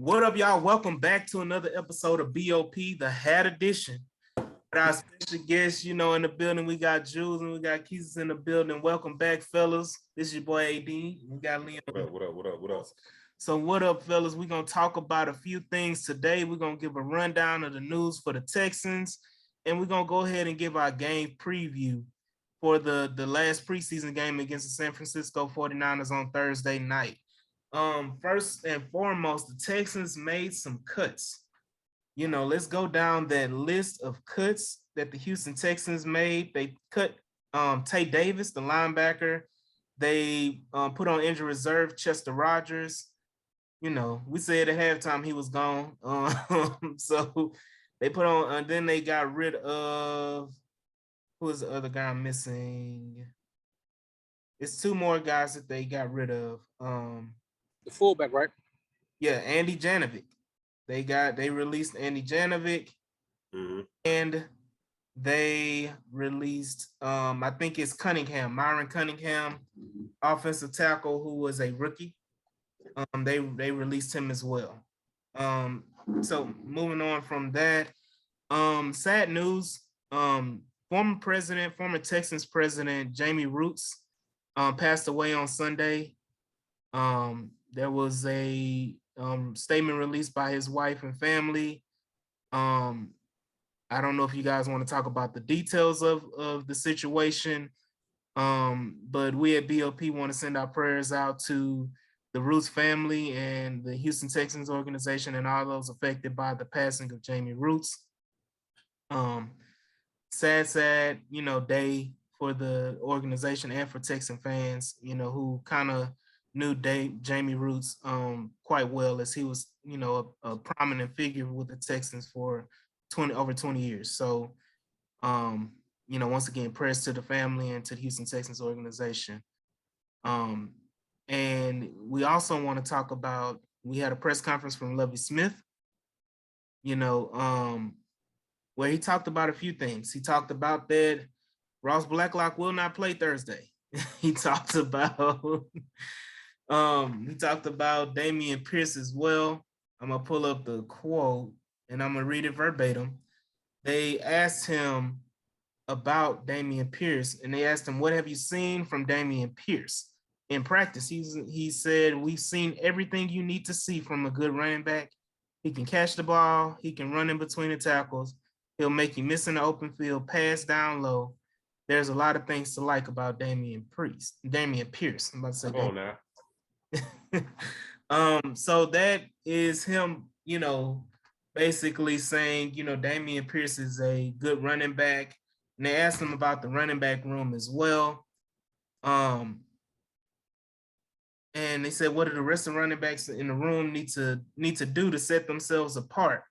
What up, y'all? Welcome back to another episode of BOP, the Hat Edition. With our special guests, in the building, we got Jules and we got Keezus in the building. Welcome back, fellas. This is your boy AD. We got Liam. What up? So what up, fellas? We're going to talk about a few things today. We're going to give a rundown of the news for the Texans, and we're going to go ahead and give our game preview for the last preseason game against the San Francisco 49ers on Thursday night. First and foremost, the Texans made some cuts. Let's go down that list of cuts that the Houston Texans made. They cut Tay Davis, the linebacker. They put on injury reserve Chester Rogers. We said at halftime he was gone. So they put on, then they got rid of, who is the other guy I'm missing? It's two more guys that they got rid of. The fullback, right? Yeah, Andy Janovic. They released Andy Janovic, and they released I think it's Myron Cunningham, offensive tackle who was a rookie. They released him as well. So moving on from that, sad news. Former Texans president Jamie Roots passed away on Sunday. There was a statement released by his wife and family. I don't know if you guys want to talk about the details of the situation, but we at BOP want to send our prayers out to the Roots family and the Houston Texans organization and all those affected by the passing of Jamie Roots. Sad, day for the organization and for Texan fans, who kind of knew Jamie Roots quite well, as he was, a prominent figure with the Texans for over 20 years. So, once again, prayers to the family and to the Houston Texans organization. And we also want to talk about, we had a press conference from Lovie Smith, where he talked about a few things. He talked about that Ross Blacklock will not play Thursday. He talked about Dameon Pierce as well. I'm gonna pull up the quote and I'm gonna read it verbatim. They asked him about Dameon Pierce, and they asked him, "What have you seen from Dameon Pierce in practice?" He said, "We've seen everything you need to see from a good running back. He can catch the ball. He can run in between the tackles. He'll make you miss in the open field, pass down low. There's a lot of things to like about Dameon Pierce. I'm about to say. Come on now. So that is him, basically saying, Dameon Pierce is a good running back. And they asked him about the running back room as well. And they said, what do the rest of the running backs in the room need to do to set themselves apart?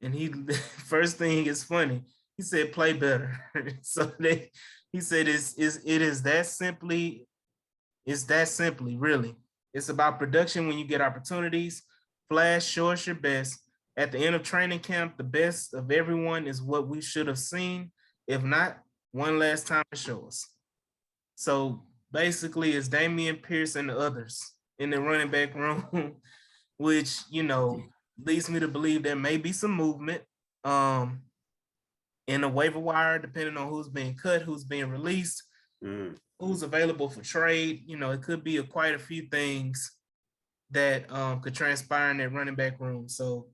And first thing is funny. He said, play better. So he said, it's that simply, really. It's about production when you get opportunities. Flash, show us your best. At the end of training camp, the best of everyone is what we should have seen. If not, one last time to show us. So basically, it's Dameon Pierce and the others in the running back room, which, leads me to believe there may be some movement in the waiver wire, depending on who's being cut, who's being released, who's available for trade. It could be quite a few things that could transpire in that running back room. So,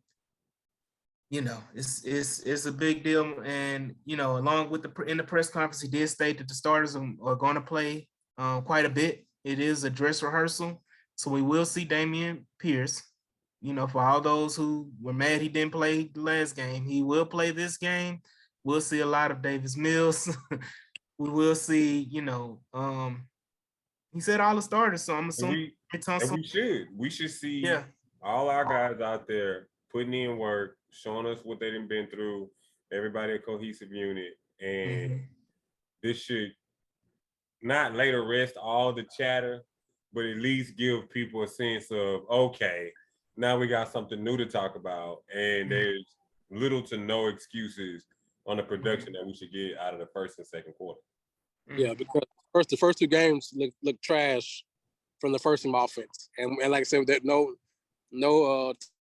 it's a big deal. And, along with in the press conference, he did state that the starters are going to play quite a bit. It is a dress rehearsal. So we will see Dameon Pierce. For all those who were mad he didn't play the last game, he will play this game. We'll see a lot of Davis Mills. We will see, he said all the starters, so I'm assuming we should see all our guys out there putting in work, showing us what they've been through, everybody a cohesive unit, and this should not later rest all the chatter, but at least give people a sense of, okay, now we got something new to talk about, and there's little to no excuses on the production that we should get out of the first and second quarter. Yeah, because the first two games look trash from the first team offense, and like I said, that no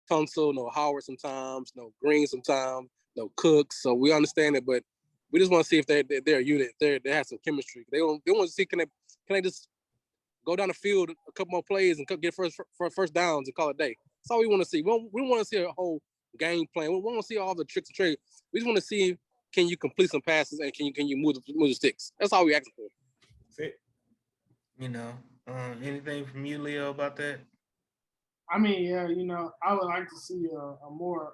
Tunsil, no Howard sometimes, no Green sometimes, no Cooks. So we understand it, but we just want to see if they're a unit. They have some chemistry. They want to see can they just go down the field a couple more plays and get first downs and call it a day. That's all we want to see. We want to see a whole game plan. We want to see all the tricks and trades. We just want to see, can you complete some passes and can you move the sticks? That's all we asking for. That's it. You know, anything from you, Leo, about that? I mean, yeah, I would like to see a more.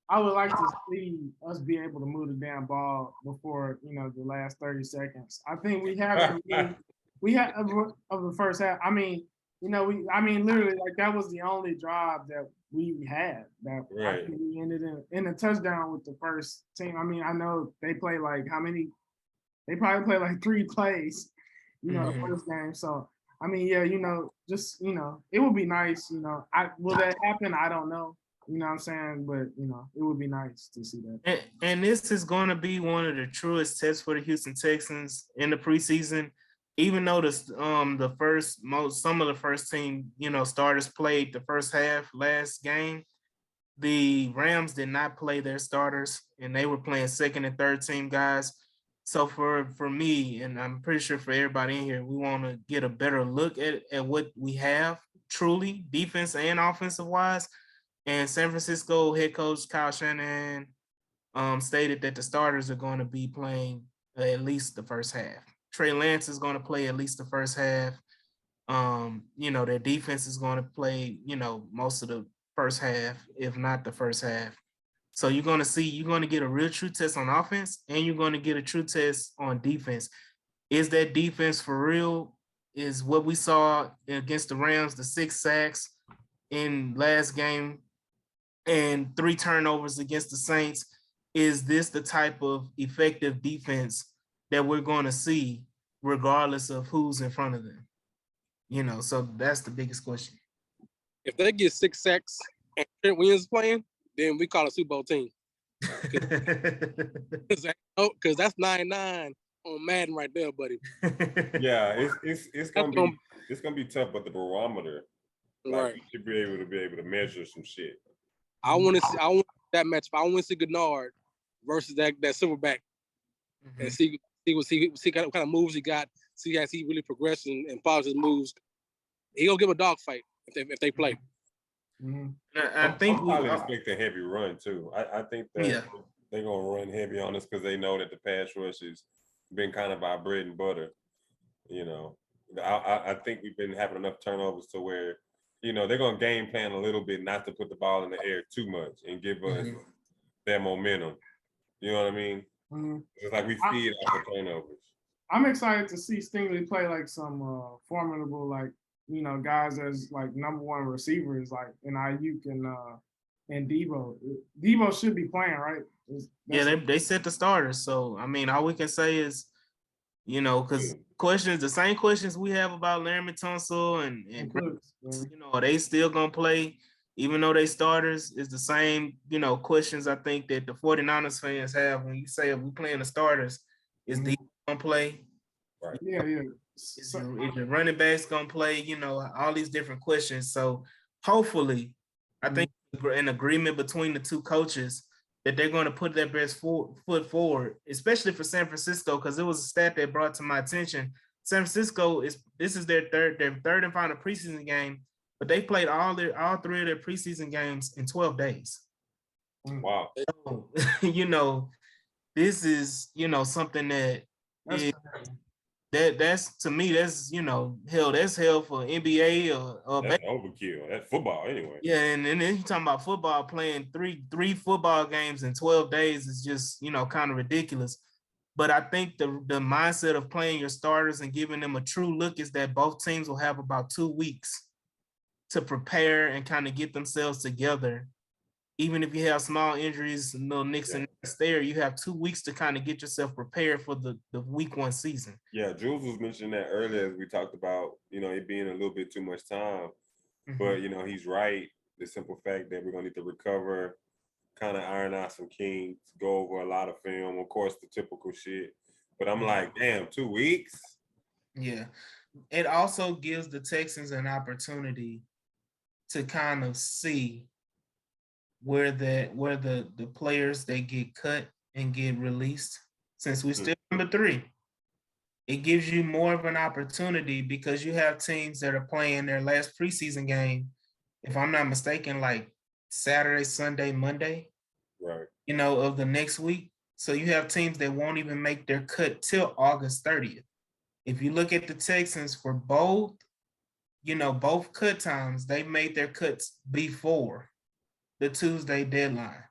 I would like to see us be able to move the damn ball before the last 30 seconds. I think we have of the first half. I mean, literally, like that was the only drive that we had that Right. I think we ended in a touchdown with the first team. I mean, I know they play like how many? They probably play like 3 plays, the first game. So I mean, yeah, just it would be nice. Will that happen? I don't know. You know what I'm saying? But it would be nice to see that. And this is going to be one of the truest tests for the Houston Texans in the preseason. Even though some of the first team starters played the first half last game, the Rams did not play their starters, and they were playing second and third team guys. So for me, and I'm pretty sure for everybody in here, we want to get a better look at what we have truly, defense and offensive wise. And San Francisco head coach Kyle Shanahan stated that the starters are going to be playing at least the first half. Trey Lance is going to play at least the first half. Their defense is going to play, most of the first half, if not the first half. So you're going to get a real true test on offense, and you're going to get a true test on defense. Is that defense for real? Is what we saw against the Rams, the 6 sacks in last game and 3 turnovers against the Saints? Is this the type of effective defense that we're going to see regardless of who's in front of them? So that's the biggest question. If they get 6 sacks and Trent Williams playing, then we call a Super Bowl team. Because that's 9-9 on Madden right there, buddy. Yeah, it's gonna be tough, but the barometer, right, we should be able to measure some shit. I want that match. I want to see Gennard versus that Silverback, and see what kind of moves he got. See as he really progressed and follows his moves. He gonna give a dog fight if they play. Mm-hmm. I think we probably expect a heavy run too. I think that they're gonna run heavy on us because they know that the pass rush has been kind of our bread and butter. I think we've been having enough turnovers to where they're gonna game plan a little bit not to put the ball in the air too much and give us that momentum. You know what I mean? Mm-hmm. It's like we feed off the turnovers. I'm excited to see Stingley play like some formidable, guys as like number 1 receivers, like in Ayuk and Debo. Debo should be playing, right? They set the starters. So I mean, all we can say is, because the same questions we have about Laramie Tunsil and Cooks, are they still gonna play, even though they starters, is the same, questions I think that the 49ers fans have when you say we playing the starters. Is Debo gonna play? Right. Yeah. Is the running backs gonna play? All these different questions. So hopefully, I think an agreement between the two coaches that they're going to put their best foot forward, especially for San Francisco, because it was a stat that brought to my attention. San Francisco this is their third and final preseason game, but they played all 3 of their preseason games in 12 days. Wow. So, this is something that's to me, that's that's hell for NBA or that's overkill. That's football anyway. Yeah, and then you talking about football, playing three football games in 12 days is just kind of ridiculous. But I think the mindset of playing your starters and giving them a true look is that both teams will have about 2 weeks to prepare and kind of get themselves together. Even if you have small injuries, no nicks and there, you have 2 weeks to kind of get yourself prepared for the week 1 season. Yeah, Jules was mentioning that earlier as we talked about, it being a little bit too much time. But, he's right. The simple fact that we're going to need to recover, kind of iron out some kinks, go over a lot of film, of course, the typical shit. But I'm like, damn, 2 weeks? Yeah. It also gives the Texans an opportunity to kind of see where the players that get cut and get released, since we're still number 3. It gives you more of an opportunity because you have teams that are playing their last preseason game, if I'm not mistaken, like Saturday, Sunday, Monday, right? Of the next week. So you have teams that won't even make their cut till August 30th. If you look at the Texans for both cut times, they made their cuts before the Tuesday deadline.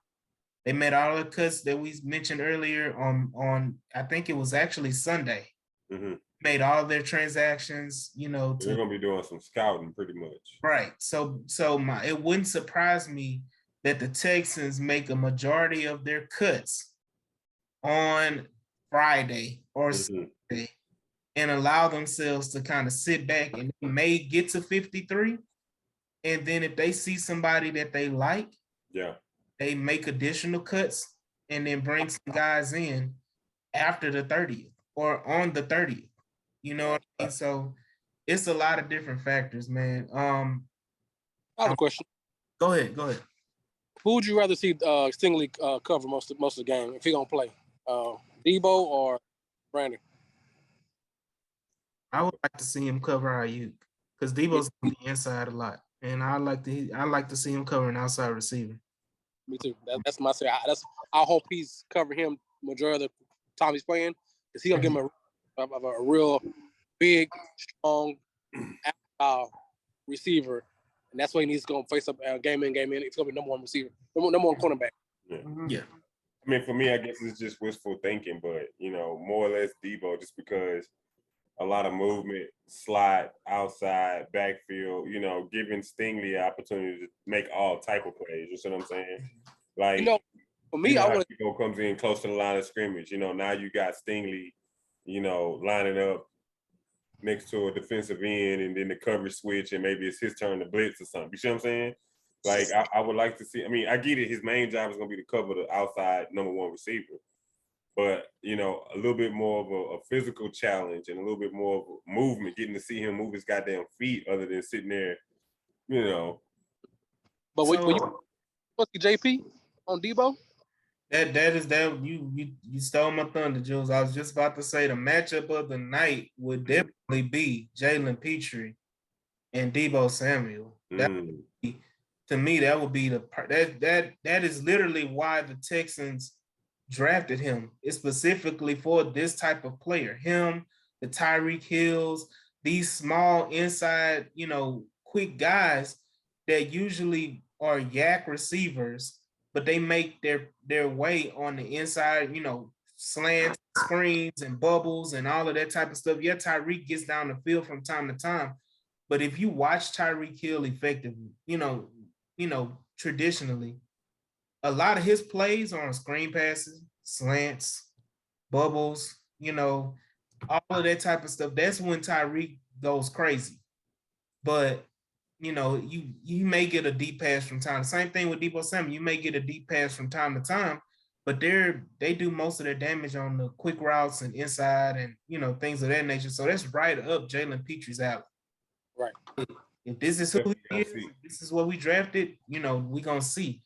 They made all the cuts that we mentioned earlier on I think it was actually Sunday. Mm-hmm. Made all their transactions, They're gonna be doing some scouting pretty much. Right. So it wouldn't surprise me that the Texans make a majority of their cuts on Friday or Saturday and allow themselves to kind of sit back, and they may get to 53. And then if they see somebody that they like, they make additional cuts and then bring some guys in after the 30th or on the 30th. You know what I mean? So it's a lot of different factors, man. I have a question. Go ahead. Who would you rather see Stingley cover most of the game if he gonna play? Debo or Brandon? I would like to see him cover Ayuk because Debo's on the inside a lot, and I like to see him cover an outside receiver. Me too. That's my say. I hope he's covering him majority of the time he's playing, because he's gonna give him a real big, strong receiver, and that's what he needs to go face up game in, game in. It's gonna be number 1 receiver, number 1 cornerback. Yeah. I mean, for me, I guess it's just wishful thinking, but more or less Debo, just because a lot of movement, slot, outside, backfield, giving Stingley an opportunity to make all type of plays. You see what I'm saying? Like, for me, I want Debo comes in close to the line of scrimmage. Now you got Stingley, lining up next to a defensive end, and then the coverage switch, and maybe it's his turn to blitz or something. You see what I'm saying? Like, I would like to see. I mean, I get it. His main job is going to be to cover the outside number 1 receiver. But, a little bit more of a physical challenge and a little bit more of a movement, getting to see him move his goddamn feet other than sitting there, But when you see JP on Debo? You stole my thunder, Jules. I was just about to say the matchup of the night would definitely be Jalen Petrie and Debo Samuel. To me, that would be that is literally why the Texans drafted him. It's specifically for this type of player. Him, the Tyreek Hills, these small inside, quick guys that usually are yak receivers, but they make their way on the inside, slants, screens, and bubbles, and all of that type of stuff. Yeah, Tyreek gets down the field from time to time, but if you watch Tyreek Hill effectively, traditionally, a lot of his plays are on screen passes, slants, bubbles, all of that type of stuff. That's when Tyreek goes crazy. But you may get a deep pass from time. Same thing with Debo Samuel. You may get a deep pass from time to time, but they do most of their damage on the quick routes and inside and things of that nature. So that's right up Jalen Petrie's alley. Right. If this is who he is, this is what we drafted, we're gonna see.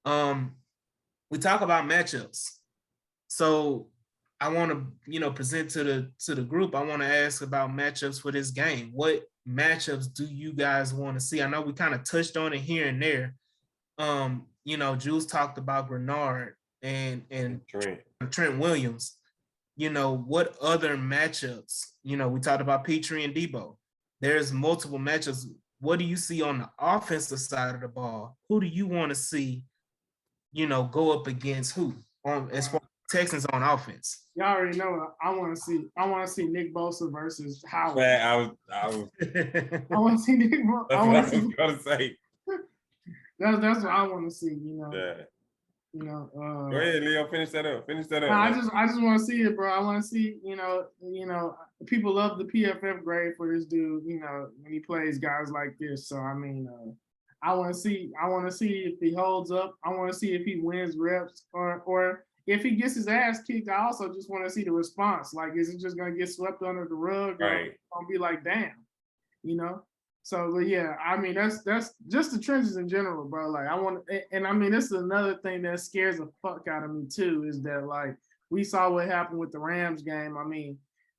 We talk about matchups. So I want to, present to the group. I want to ask about matchups for this game. What matchups do you guys want to see? I know we kind of touched on it here and there. Jules talked about Grenard and Trent Williams. What other matchups? We talked about Petrie and Debo. There's multiple matchups. What do you see on the offensive side of the ball? Who do you want to see, go up against who as far as Texans on offense? Y'all already know I want to see. I want to see Nick Bosa versus Howard. Man, I want to see Nick Bosa. That's what I was gonna say. That's what I want to see. Yeah. Go ahead, Leo. Finish that up. I just want to see it, bro. I want to see. People love the PFF grade for this dude. When he plays guys like this. So I mean, I want to see. I want to see if he holds up. I want to see if he wins reps or if he gets his ass kicked. I also just want to see the response. Like, is it just gonna get swept under the rug? Right. Or it's gonna be like, damn, So, but yeah, I mean, that's just the trenches in general, bro. Like, I want, and I mean, this is another thing that scares the fuck out of me too. Is that like we saw what happened with the Rams game. I mean,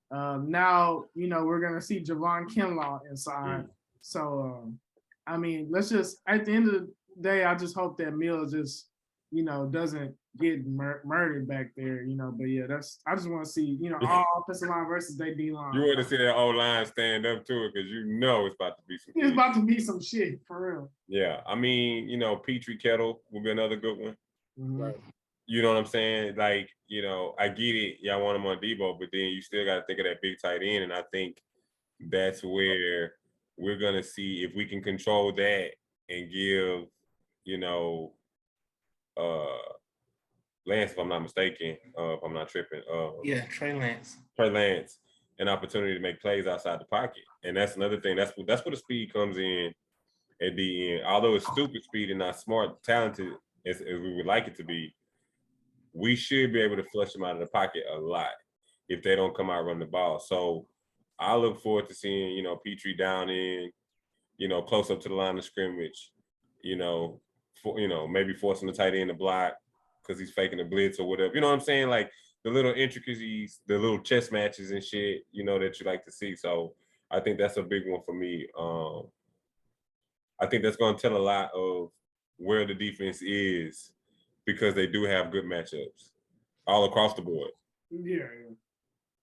now we're gonna see Javon Kinlaw inside. So, I mean, let's just at the end of the day, I just hope that Mills just doesn't get murdered back there. But yeah, I just want to see all offensive line versus they D line. You want to see that old line stand up to it because it's about to be some. It's about to be some shit for real. Yeah, I mean, Petrie Kettle will be another good one. Right. You know what I'm saying? Like, I get it. Y'all want him on Debo, but then you still got to think of that big tight end, and I think that's where we're gonna see if we can control that and give, Lance, if I'm not mistaken, if I'm not tripping. Trey Lance. Trey Lance, an opportunity to make plays outside the pocket. And that's another thing. That's where the speed comes in at the end. Although it's stupid speed and not smart, talented as we would like it to be, we should be able to flush them out of the pocket a lot if they don't come out run the ball. So I look forward to seeing, Petrie down in, close up to the line of scrimmage, maybe forcing the tight end to block because he's faking the blitz or whatever. You know what I'm saying? Like the little intricacies, the little chess matches and shit, that you like to see. So I think that's a big one for me. I think that's going to tell a lot of where the defense is because they do have good matchups all across the board. Yeah.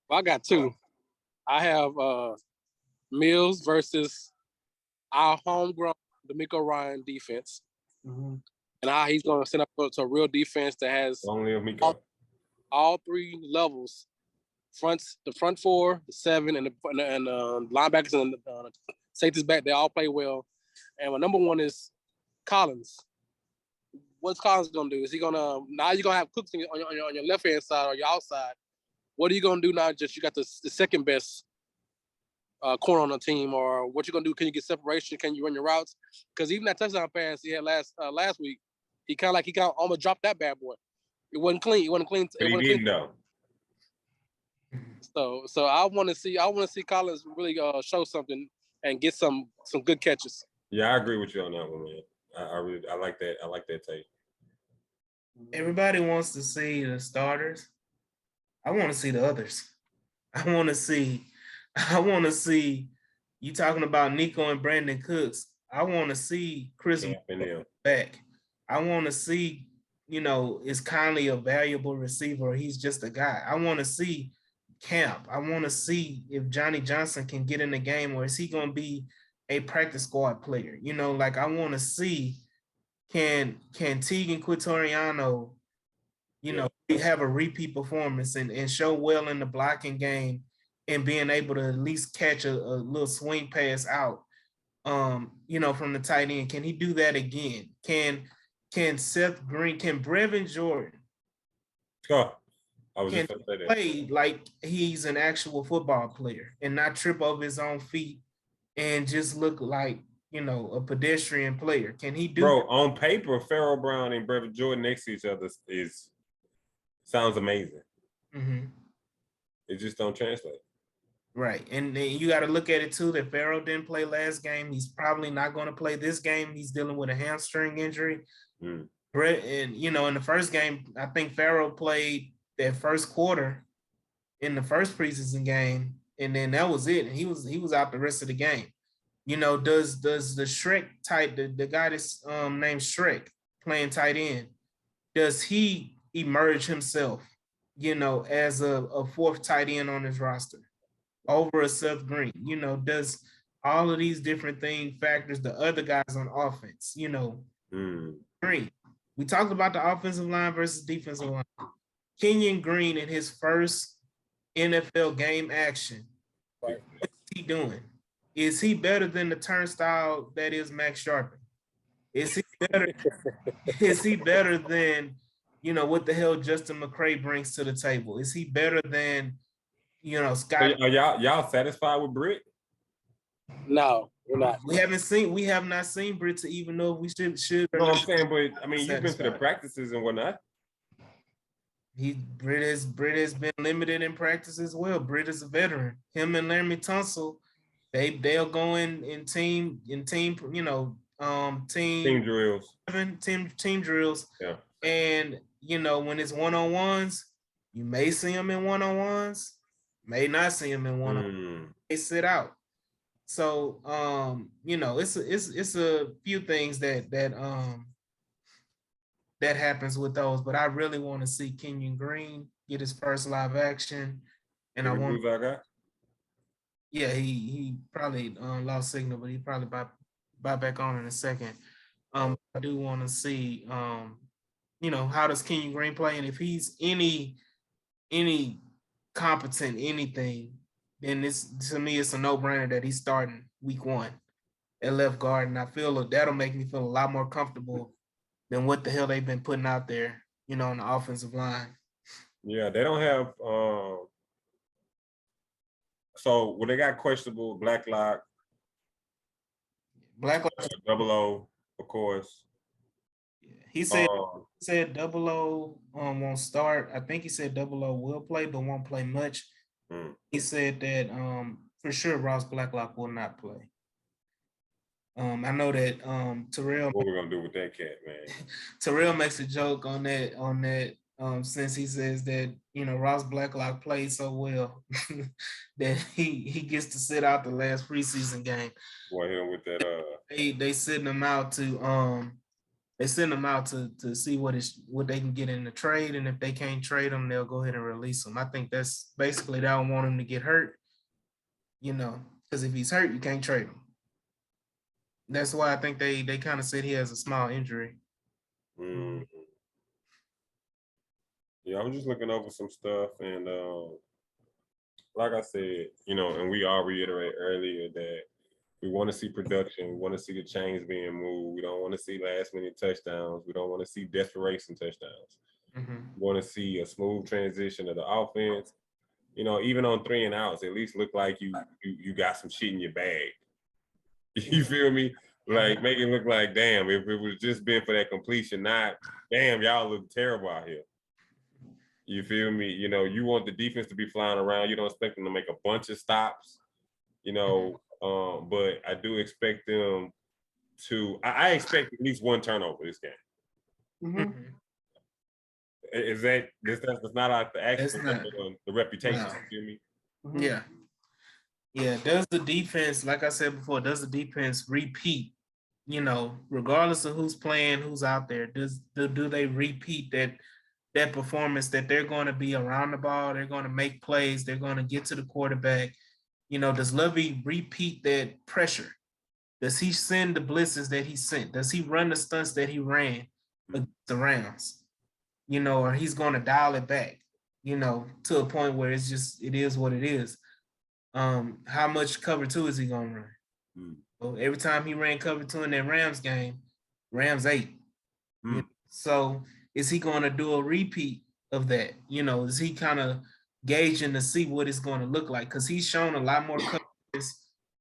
Well, I got two. I have Mills versus our homegrown D'Amico Ryan defense. Mm-hmm. And how he's going to set up to a real defense that has all three levels: the front four, the seven, and the linebackers and the safeties back. They all play well. And my number one is Collins. What's Collins going to do? Is he going to now? You're going to have Cooks on your left hand side or your outside. What are you going to do now? Just you got the second best corner on the team, or what you going to do? Can you get separation? Can you run your routes? Because even that touchdown pass he had last week, he kind of almost dropped that bad boy. It wasn't clean. It wasn't clean. But he didn't know. So I want to see Collins really show something and get some good catches. Yeah, I agree with you on that one, man. I like that. I like that take. Everybody wants to see the starters. I want to see the others. I want to see you talking about Nico and Brandon Cooks. I want to see Chris back. I want to see, is Conley a valuable receiver or he's just a guy? I want to see Camp. I want to see if Johnny Johnson can get in the game or is he going to be a practice squad player? I want to see can Teagan Quitoriano, have a repeat performance and show well in the blocking game and being able to at least catch a little swing pass out, from the tight end. Can he do that again? Can Seth Green, can Brevin Jordan play like he's an actual football player and not trip over his own feet and just look like, a pedestrian player? Can he do Bro, on paper, Pharaoh Brown and Brevin Jordan next to each other sounds amazing. Mm-hmm. It just don't translate. Right. And you got to look at it too that Pharaoh didn't play last game. He's probably not going to play this game. He's dealing with a hamstring injury. Brett, and in the first game, I think Pharaoh played that first quarter in the first preseason game, and then that was it. And he was out the rest of the game. Does the Shrek type, the guy that's named Shrek playing tight end, does he emerge himself, as a fourth tight end on his roster over a Seth Green? Does all of these different factors, the other guys on offense, Green. We talked about the offensive line versus defensive line. Kenyon Green in his first NFL game action. What is he doing? Is he better than the turnstile that is Max Sharpen? Is he better? Is he better than, what the hell Justin McCray brings to the table? Is he better than, Scott? So are y'all satisfied with Britt? No, we're not. We have not seen Britt to even know if we should. No, I'm saying, but I mean, you've been to the practices and whatnot. Britt has been limited in practice as well. Britt is a veteran. Him and Laramie Tunsil They'll go in team, you know, Team drills. team drills. Yeah. And you know, when it's one-on-ones, you may see them in one-on-ones, may not see them in one-on-ones. They sit out. So you know, it's a few things that happens with those, but I really want to see Kenyon Green get his first live action. And I want yeah, he probably lost signal, but he probably buy back on in a second. I do want to see you know, how does Kenyon Green play? And if he's any competent anything, then this to me it's a no-brainer that he's starting week 1 at left guard. And I feel that'll make me feel a lot more comfortable than what the hell they've been putting out there, you know, on the offensive line. Yeah, they don't have so when they got questionable Blacklock, Double O, of course. Yeah. He said Double O won't start. I think he said Double O will play, but won't play much. He said that for sure Ross Blacklock will not play. I know that Terrell. What we gonna do with that cat, man? Terrell makes a joke on that since he says that, you know, Ross Blacklock played so well that he gets to sit out the last preseason game. Boy, hit him with that. They send him out to to see what they can get in the trade, and if they can't trade him, they'll go ahead and release him. I think that's basically they don't want him to get hurt, you know, because if he's hurt, you can't trade him. That's why I think they kind of said he has a small injury. Yeah, I was just looking over some stuff, and like I said, you know, and we all reiterate earlier that we want to see production. We want to see the chains being moved. We don't want to see last-minute touchdowns. We don't want to see desperation touchdowns. We want to see a smooth transition of the offense. You know, even on 3 and outs, at least look like you got some shit in your bag. You feel me? Like, make it look like, damn, if it was just been for that completion, not, damn, y'all look terrible out here. You feel me? You know, you want the defense to be flying around. You don't expect them to make a bunch of stops, you know, but I do expect them to, I expect at least 1 turnover this game. Is that's not out the action, the reputation, you feel me? Yeah. Yeah, does the defense, like I said before, does the defense repeat, you know, regardless of who's playing, who's out there, do they repeat that performance that they're going to be around the ball, they're going to make plays, they're going to get to the quarterback? You know, does Lovey repeat that pressure? Does he send the blitzes that he sent? Does he run the stunts that he ran against the Rams? You know, or he's going to dial it back, you know, to a point where it is what it is. How much cover 2 is he gonna run? So every time he ran cover 2 in that Rams game, Rams 8. So is he gonna do a repeat of that? You know, is he kind of gauging to see what it's going to look like? Because he's shown a lot more coverages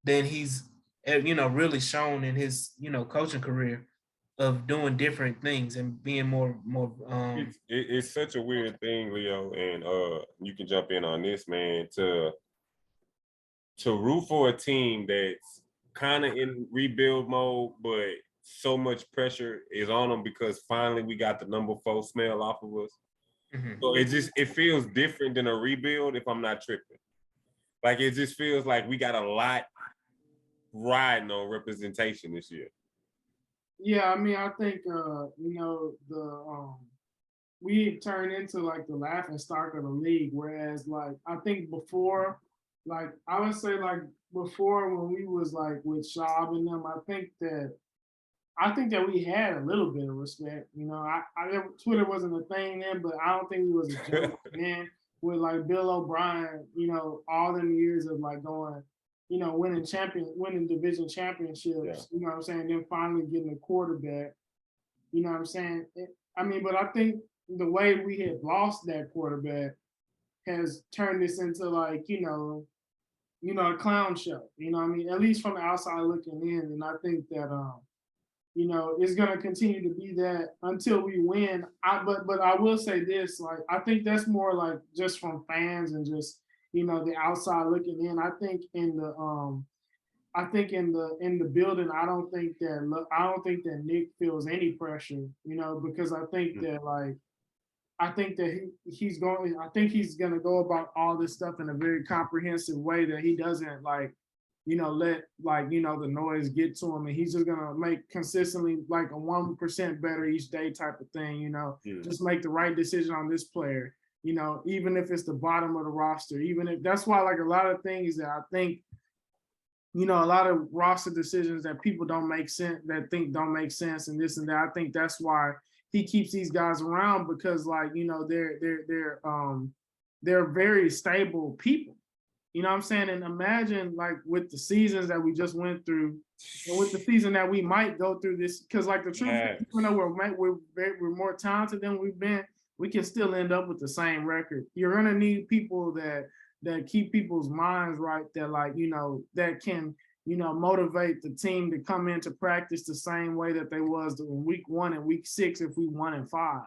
than he's, you know, really shown in his, you know, coaching career of doing different things and being more. It's such a weird thing, Leo, and you can jump in on this, man. To root for a team that's kind of in rebuild mode, but so much pressure is on them because finally we got the number 4 smell off of us. So it feels different than a rebuild if I'm not tripping. Like, it just feels like we got a lot riding on representation this year. Yeah, I mean, I think you know, we turned into like the laughing stock of the league, whereas like I think before, like I would say like before when we was like with Schaub and them, I think that we had a little bit of respect. You know, Twitter wasn't a thing then, but I don't think we was a joke then with like Bill O'Brien, you know, all them years of like going, you know, winning division championships, you know what I'm saying, then finally getting a quarterback, you know what I'm saying? But I think the way we had lost that quarterback has turned this into like, you know, a clown show, you know what I mean? At least from the outside looking in. And I think that, you know, it's going to continue to be that until we win. But I will say this, like, I think that's more like just from fans and just, you know, the outside looking in. I think in I think in the building, I don't think that Nick feels any pressure, because I think that I think he's gonna go about all this stuff in a very comprehensive way that he doesn't let the noise get to him, and he's just gonna make consistently like a 1% better each day type of thing, just make the right decision on this player, even if it's the bottom of the roster, even if that's why like a lot of things that I think, a lot of roster decisions that people don't make sense, that think don't make sense and this and that. I think that's why he keeps these guys around because they're very stable people. You know what I'm saying? And imagine like with the seasons that we just went through, and with the season that we might go through this, because like the truth, even though we're more talented than we've been, we can still end up with the same record. You're gonna need people that keep people's minds right, that that can motivate the team to come into practice the same way that they was in week 1 and week 6 if we won in 5.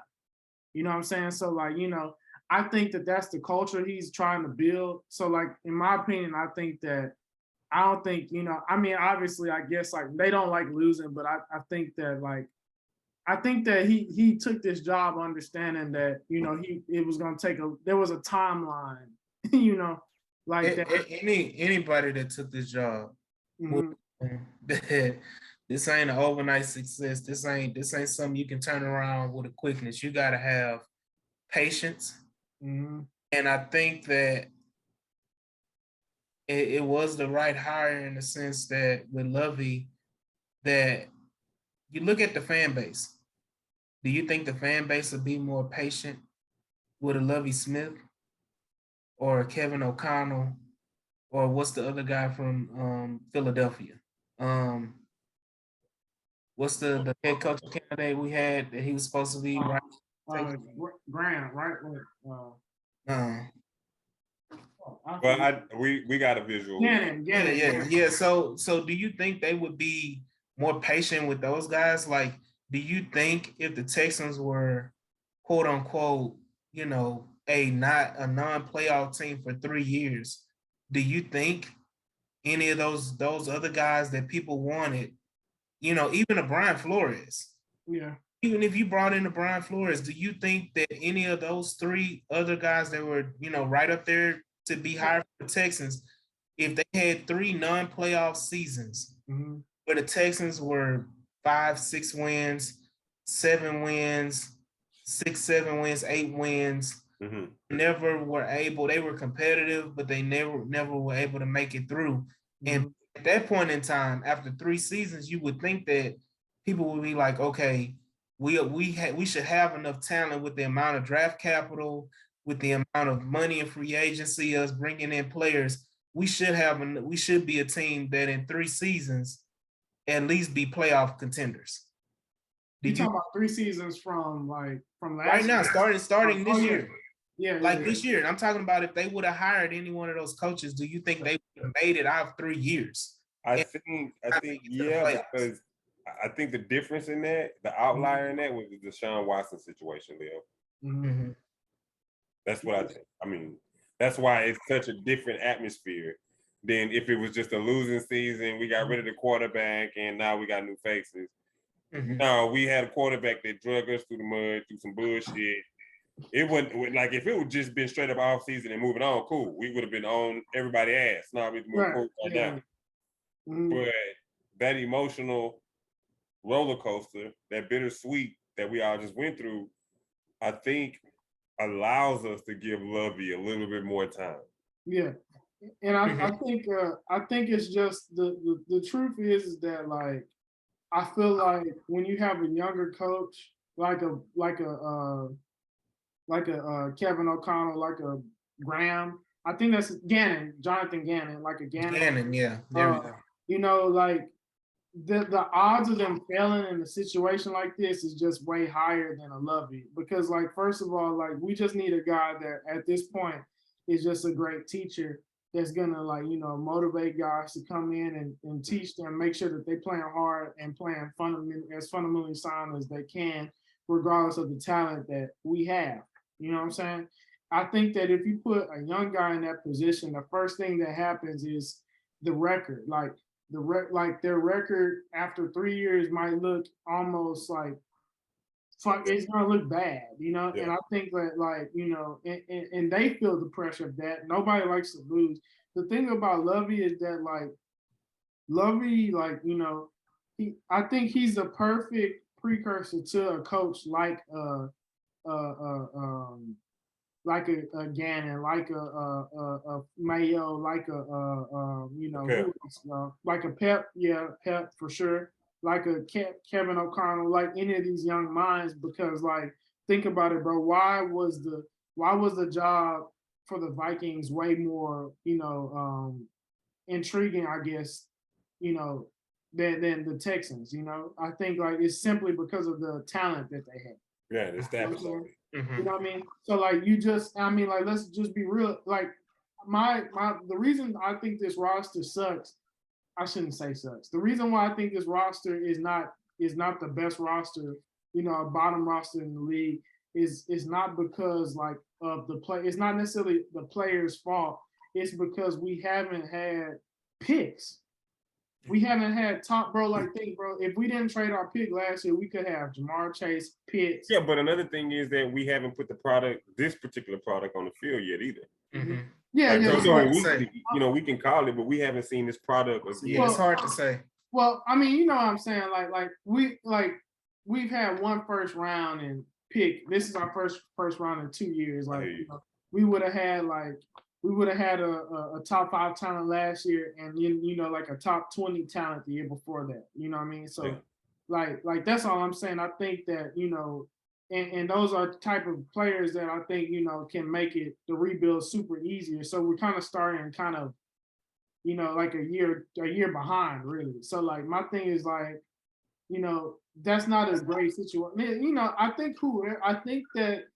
You know what I'm saying? So I think that that's the culture he's trying to build. So like in my opinion, I think that I don't think I mean obviously I guess like they don't like losing, but I think that he took this job understanding that it was going to take there was a timeline. Like that. Anybody that took this job, that this ain't an overnight success. This ain't something you can turn around with a quickness. You got to have patience, and I think that it was the right hire in the sense that with Lovey, that you look at the fan base. Do you think the fan base will be more patient with a Lovey Smith or Kevin O'Connell, or what's the other guy from Philadelphia? What's the head coach candidate we had that he was supposed to be right? Graham, right? Well, we got a visual. Yeah. So do you think they would be more patient with those guys? Like, do you think if the Texans were quote unquote, a non-playoff team for 3 years, do you think any of those other guys that people wanted, even a Brian Flores, even if you brought in a Brian Flores, do you think that any of those 3 other guys that were, right up there to be hired for the Texans, if they had 3 non-playoff seasons, where the Texans were 5, 6 wins, 7 wins, 6, 7 wins, 8 wins, never were able, they were competitive, but they never were able to make it through. And at that point in time, after 3 seasons, you would think that people would be like, okay, we should have enough talent with the amount of draft capital, with the amount of money in free agency, us bringing in players. We should be a team that in 3 seasons at least be playoff contenders. You talking about 3 seasons from last right now, starting this year. Yeah, this year. I'm talking about if they would have hired any one of those coaches, do you think they would have made it out 3 years? I think yeah, because I think the difference in that, the outlier in that was the Deshaun Watson situation, Leo. That's what I think. I mean, that's why it's such a different atmosphere than if it was just a losing season. We got rid of the quarterback and now we got new faces. No, we had a quarterback that drug us through the mud, through some bullshit. It wouldn't like if it would just been straight up off season and moving on, cool. We would have been on everybody's ass. No, we moved right down. But that emotional roller coaster, that bittersweet that we all just went through, I think allows us to give Lovey a little bit more time. Yeah, and I think it's just the truth is that like I feel like when you have a younger coach like a Kevin O'Connell, like a Graham, I think that's Jonathan Gannon, like a Gannon. Gannon, yeah. There we go. Like the odds of them failing in a situation like this is just way higher than a Lovey, because like first of all, like we just need a guy that at this point is just a great teacher that's gonna motivate guys to come in and teach them, make sure that they playing hard and playing fundamentally sound as they can, regardless of the talent that we have. You know what I'm saying? I think that if you put a young guy in that position, the first thing that happens is the record. Like their record after 3 years might look almost like it's gonna look bad, you know. Yeah. And I think that, like, you know, and they feel the pressure of that. Nobody likes to lose. The thing about Lovey is that, like, Lovey, like, you know, I think he's a perfect precursor to a coach like a Gannon, like a Mayo, like you know, like a Pep, yeah, Pep for sure, like a Kevin O'Connell, like any of these young minds. Because, like, think about it, bro. Why was the job for the Vikings way more, you know, intriguing, I guess, you know, than the Texans? You know, I think, like, it's simply because of the talent that they have. Yeah, the staff. You know what I mean? So, like, like, let's just be real. Like, the reason I think this roster sucks, I shouldn't say sucks. The reason why I think this roster is not the best roster, you know, a bottom roster in the league, is not because, like, of the play. It's not necessarily the players' fault. It's because we haven't had picks. We haven't had top, bro. Like, think, bro. If we didn't trade our pick last year, we could have Jamar Chase, Pitts. Yeah, but another thing is that we haven't put this particular product on the field yet either. Mm-hmm. Yeah, like, yeah. So you know, we can call it, but we haven't seen this product. Yeah, it's hard to say. Well, I mean, you know what I'm saying? We've had one first round and pick. This is our first round in 2 years. Like, you know, we would have had a top 5 talent last year, and you know, like a top 20 talent the year before that. You know what I mean? So, yeah. like that's all I'm saying. I think that, you know, and those are the type of players that I think, you know, can make the rebuild super easier. So we're kind of starting you know, like a year behind, really. So, like, my thing is, like, you know, that's not a great situation. You know, I think that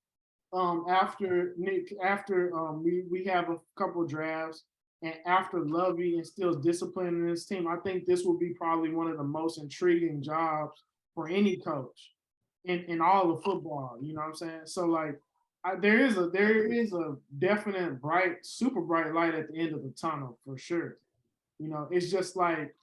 after we have a couple of drafts, and after Lovey instills discipline in this team, I think this will be probably one of the most intriguing jobs for any coach in all of football. You know what I'm saying? So, like, there is a definite super bright light at the end of the tunnel for sure. You know, it's just like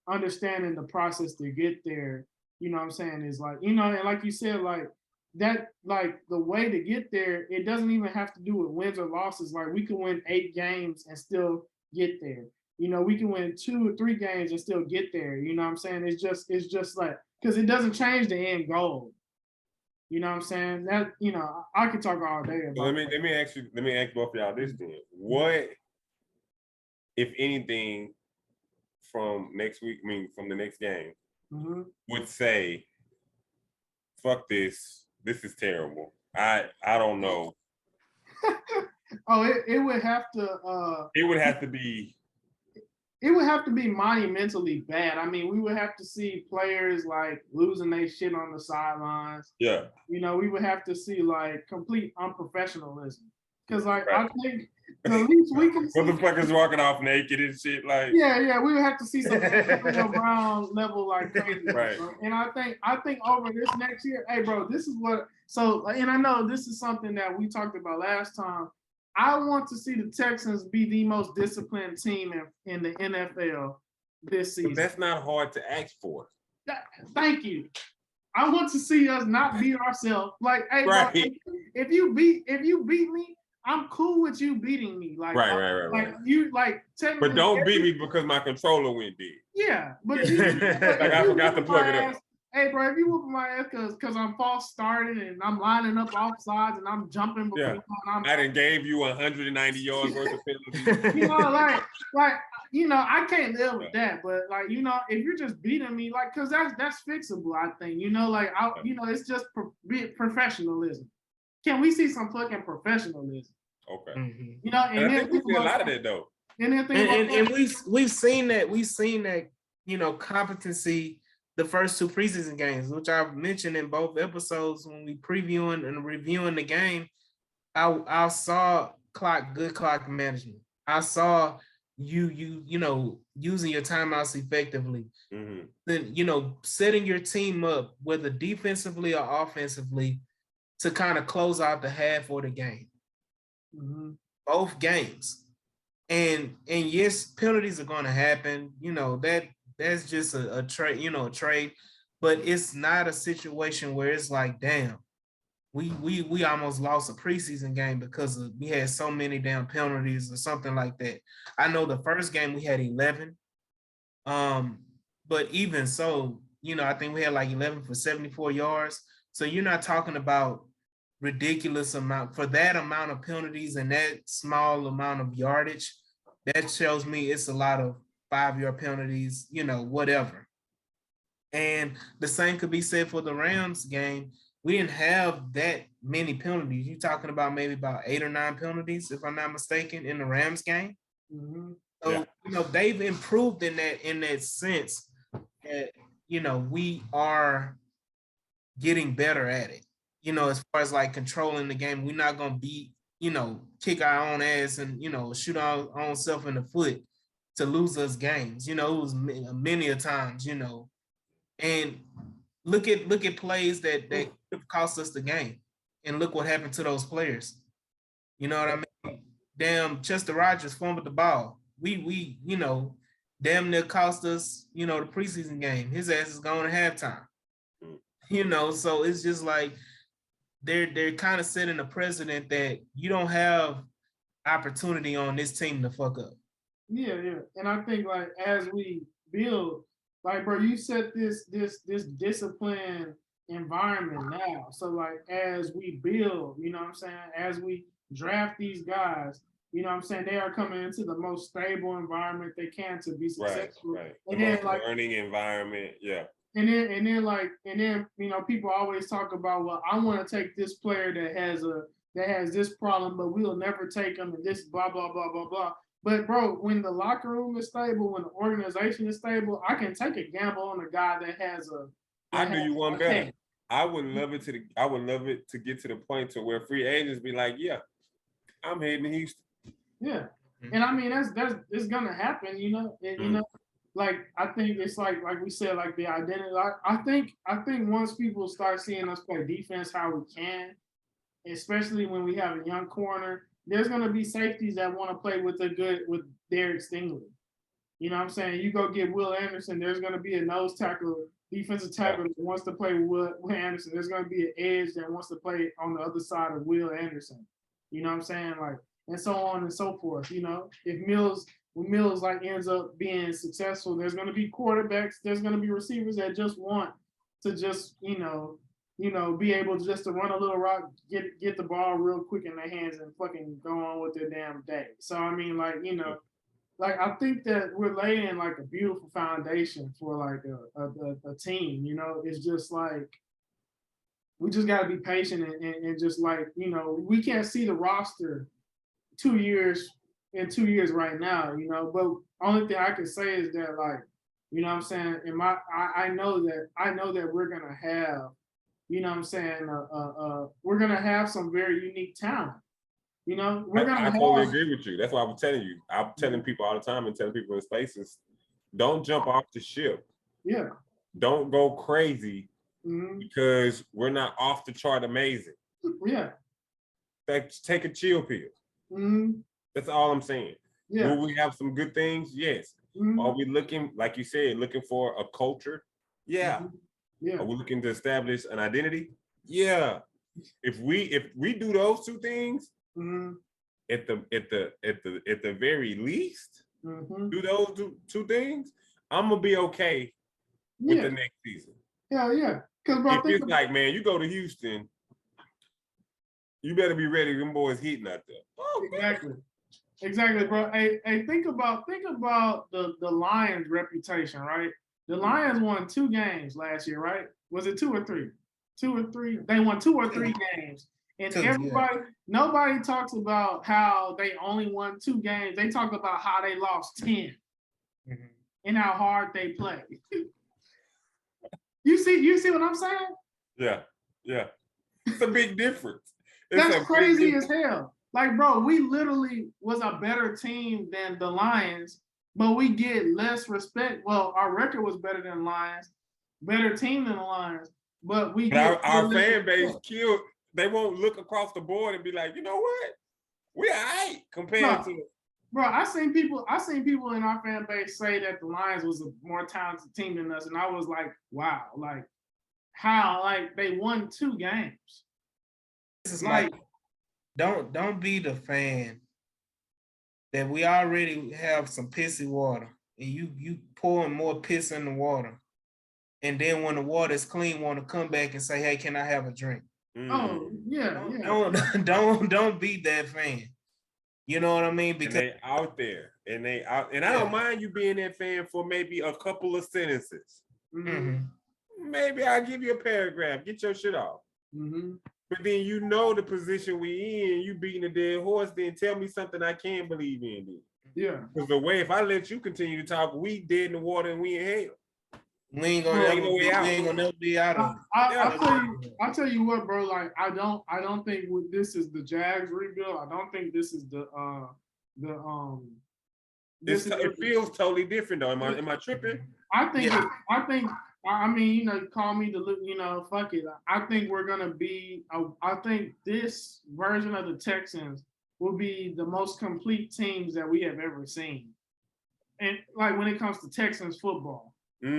understanding the process to get there. You know what I'm saying? Is like, you know, and like you said, like, that, like, the way to get there, it doesn't even have to do with wins or losses. Like, we can win 8 games and still get there. You know, we can win 2 or 3 games and still get there. You know what I'm saying? It's just like, because it doesn't change the end goal. You know what I'm saying? That, you know, I could talk all day about. So let me ask both of y'all this then. What, if anything, from next week, from the next game, would say, fuck this, this is terrible. I don't know. It would have to it would have to be monumentally bad. I mean, we would have to see players, like, losing their shit on the sidelines. Yeah. You know, we would have to see, like, complete unprofessionalism. Because, like, right. I think the least we can see, motherfuckers walking off naked and shit, like. Yeah, we would have to see some Brown level, like, crazy. Right. Bro. And I think over this next year, hey, bro, this is what. So, and I know this is something that we talked about last time. I want to see the Texans be the most disciplined team in the NFL this season. But that's not hard to ask for. Thank you. I want to see us not beat ourselves. Like, hey, right. Bro, if you beat me, I'm cool with you beating me. Like, right. You, like, technically. But don't beat me because my controller went dead. Yeah, but I forgot to plug it up. Hey, bro, if you whoop my ass because I'm false starting and I'm lining up off sides and I'm jumping before I done gave you 190 yards worth of penalties. You know, like, you know, I can't live with that. But, like, you know, if you're just beating me, like, because that's fixable, I think. You know, like, you know, it's just professionalism. Can we see some fucking professionalism? Okay. Mm-hmm. You know, and I think we see a lot of that though. And we've seen that, you know, competency the first 2 preseason games, which I've mentioned in both episodes when we previewing and reviewing the game. I saw good clock management. I saw you know, using your timeouts effectively. Mm-hmm. Then, you know, setting your team up, whether defensively or offensively, to kind of close out the half or the game. Mm-hmm. Both games. And yes, penalties are going to happen. You know, that's just a trade, you know, a trade. But it's not a situation where it's like, damn, we almost lost a preseason game because we had so many damn penalties or something like that. I know the first game we had 11. But even so, you know, I think we had like 11 for 74 yards. So you're not talking about ridiculous amount for that amount of penalties and that small amount of yardage. That shows me it's a lot of 5-yard penalties, you know, whatever. And the same could be said for the Rams game. We didn't have that many penalties. You're talking about maybe about 8 or 9 penalties, if I'm not mistaken, in the Rams game. Mm-hmm. So, you know, they've improved in that sense that, you know, we are getting better at it. You know, as far as like controlling the game, we're not gonna be, you know, kick our own ass and, you know, shoot our own self in the foot to lose us games. You know, it was many a times, you know. And look at plays that could have cost us the game. And look what happened to those players. You know what I mean? Damn, Chester Rogers fumbled the ball. We you know, damn near cost us, you know, the preseason game. His ass is going to halftime. You know, so it's just like they're kind of setting a precedent that you don't have opportunity on this team to fuck up. Yeah. And I think like as we build, like bro, you set this disciplined environment now. So like as we build, you know what I'm saying, as we draft these guys, you know what I'm saying, they are coming into the most stable environment they can to be successful. Right. And the then most like learning environment, yeah. And then you know, people always talk about, well, I want to take this player that has this problem, but we'll never take him and this blah blah blah blah blah. But bro, when the locker room is stable, when the organization is stable, I can take a gamble on a guy that has a. I do you one better. I would love it to get to the point to where free agents be like, yeah, I'm heading to Houston. Yeah, and I mean that's it's gonna happen, you know, and you know. Like I think it's like we said, like the identity. I think once people start seeing us play defense how we can, especially when we have a young corner, there's gonna be safeties that want to play with Derek Stingley. You know what I'm saying? You go get Will Anderson, there's gonna be a nose tackle, defensive tackle that wants to play with Will Anderson. There's gonna be an edge that wants to play on the other side of Will Anderson. You know what I'm saying? Like, and so on and so forth. You know, when Mills like ends up being successful, there's going to be quarterbacks, there's going to be receivers that just want to just, you know, be able to just to run a little rock, get the ball real quick in their hands and fucking go on with their damn day. So, I mean, like, you know, like, I think that we're laying like a beautiful foundation for like a team, you know. It's just like, we just got to be patient and just like, you know, we can't see the roster 2 years right now, you know, but only thing I can say is that, like, you know what I'm saying, I know that we're gonna have, you know what I'm saying, we're gonna have some very unique talent. You know, I totally agree with you. That's why I'm telling you. I'm telling people all the time and telling people in spaces, don't jump off the ship. Yeah. Don't go crazy because we're not off the chart amazing. Yeah. Take a chill pill. That's all I'm saying. Yeah. Will we have some good things? Yes. Are we looking, like you said, looking for a culture? Yeah. Yeah. Are we looking to establish an identity? Yeah. If we do those two things, at the very least, do those two things, I'm gonna be okay with the next season. Yeah. If it's like, man, you go to Houston, you better be ready. Them boys hitting out there. Oh, Exactly, bro. Hey, think about the Lions' reputation, right? The Lions won 2 games last year, right? Was it 2 or 3? 2 or 3. They won 2 or 3 games. And nobody talks about how they only won 2 games. They talk about how they lost 10 and how hard they play. You see what I'm saying? Yeah. It's a big difference. That's crazy as hell. Like, bro, we literally was a better team than the Lions, but we get less respect. Well, our record was better than the Lions, better team than the Lions, but we get our fan base killed. They won't look across the board and be like, you know what? We all right compared to. Bro, I seen people in our fan base say that the Lions was a more talented team than us, and I was like, wow, like how, like they won 2 games. This is like don't be the fan that we already have some pissy water, and you pouring more piss in the water, and then when the water is clean, want to come back and say, "Hey, can I have a drink?" Oh yeah, Don't be that fan. You know what I mean? Because they out there, and I don't mind you being that fan for maybe a couple of sentences. Mm-hmm. Maybe I'll give you a paragraph. Get your shit off. Mm-hmm. But then you know the position we in, you beating a dead horse, then tell me something I can believe in. Then. Yeah. Because the way, if I let you continue to talk, we dead in the water and we in hell. We ain't gonna never be out of it. I'll tell you what, bro. Like I don't think this is the Jags rebuild. I don't think this is the it feels totally different though. Am I tripping? I think I mean, you know, call me the, you know, fuck it. I think we're gonna be. I think this version of the Texans will be the most complete teams that we have ever seen, and like when it comes to Texans football. You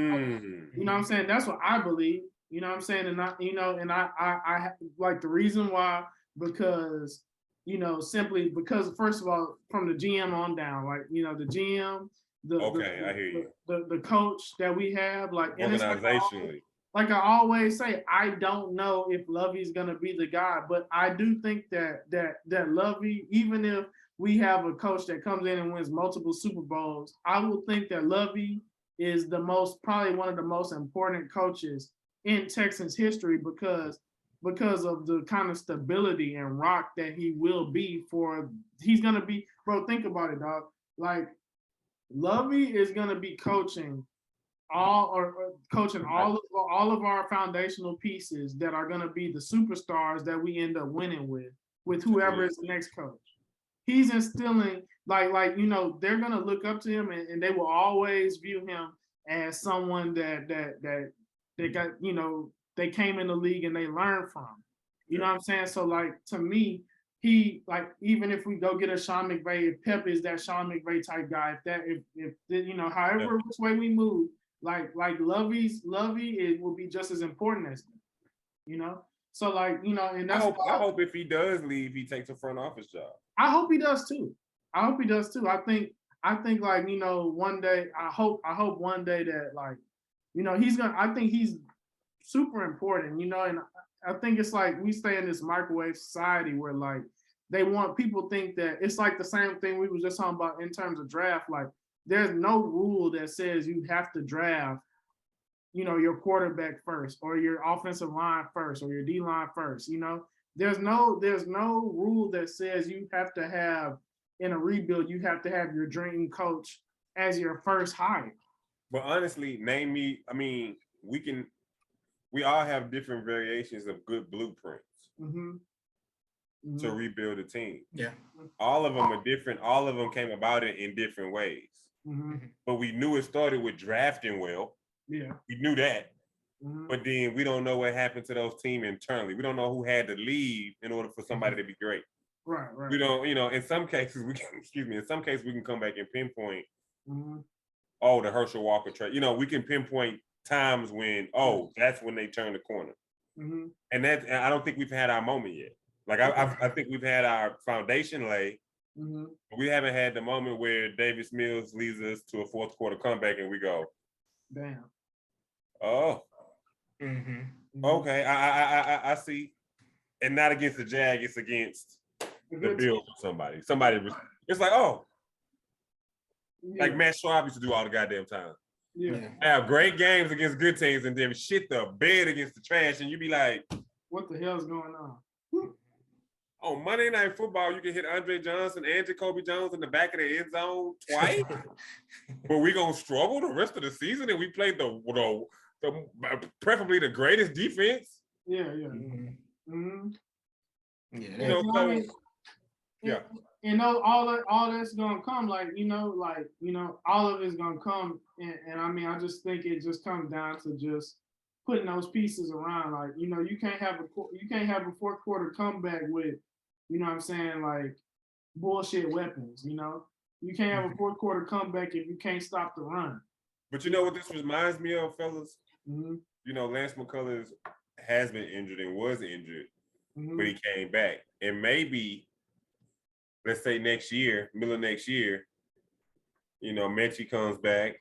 know what I'm saying? That's what I believe. You know what I'm saying? And I like the reason why, because, you know, simply because, first of all, from the GM on down, like, you know, the GM, I hear you. The coach that we have, like, organizationally. Like I always say, I don't know if Lovey's gonna be the guy, but I do think that Lovey, even if we have a coach that comes in and wins multiple Super Bowls, I will think that Lovey is probably one of the most important coaches in Texans history because of the kind of stability and rock that he will be he's gonna be, bro, think about it, dog. Like Lovey is gonna be coaching all of our foundational pieces that are gonna be the superstars that we end up winning with whoever is the next coach. He's instilling like you know, they're gonna look up to him and they will always view him as someone that got, you know, they came in the league and they learned from. You know what I'm saying? So like to me, he, like, even if we go get a Sean McVay, if Pep is that Sean McVay type guy, if you know, however which way we move, like Lovey, it will be just as important as him, you know. So like, you know, and that's I hope if he does leave, he takes a front office job. I hope he does too. I think like, you know, one day, I hope one day that, like, you know, I think he's super important, you know, and I think it's like we stay in this microwave society where like people think that it's like the same thing we was just talking about in terms of draft. Like there's no rule that says you have to draft, you know, your quarterback first or your offensive line first or your D line first, you know. There's no rule that says you have to have, in a rebuild, you have to have your dream coach as your first hire. But honestly, we all have different variations of good blueprints to rebuild a team. Yeah. All of them are different. All of them came about it in different ways. But we knew it started with drafting well. Yeah. We knew that. But then we don't know what happened to those teams internally. We don't know who had to leave in order for somebody to be great. Right. We don't, you know, in some cases we can come back and pinpoint, the Herschel Walker trade. You know, we can pinpoint times when, that's when they turned the corner. And I don't think we've had our moment yet. Like I think we've had our foundation lay. But we haven't had the moment where Davis Mills leads us to a fourth quarter comeback and we go, damn. Oh. Okay, I see. And not against the Jag, it's against the Bills or somebody. It's like, like Matt Schwab used to do all the goddamn time. Yeah. Have great games against good teams and then shit the bed against the trash, and you be like, what the hell's going on? On Monday Night Football, you can hit Andre Johnson and Jacoby Jones in the back of the end zone twice, but we gonna struggle the rest of the season, and we played the preferably the greatest defense. Yeah. Yeah. You know, all that's gonna come, like, you know, all of it's gonna come, and I mean, I just think it just comes down to just putting those pieces around. Like, you know, you can't have a fourth quarter comeback with, you know what I'm saying, like bullshit weapons. You know, You can't have a fourth quarter comeback if you can't stop the run. But you know what this reminds me of, fellas? Mm-hmm. You know, Lance McCullers has been injured and was injured, Mm-hmm. but he came back. And maybe, let's say next year, middle of next year, you know, Mechie comes back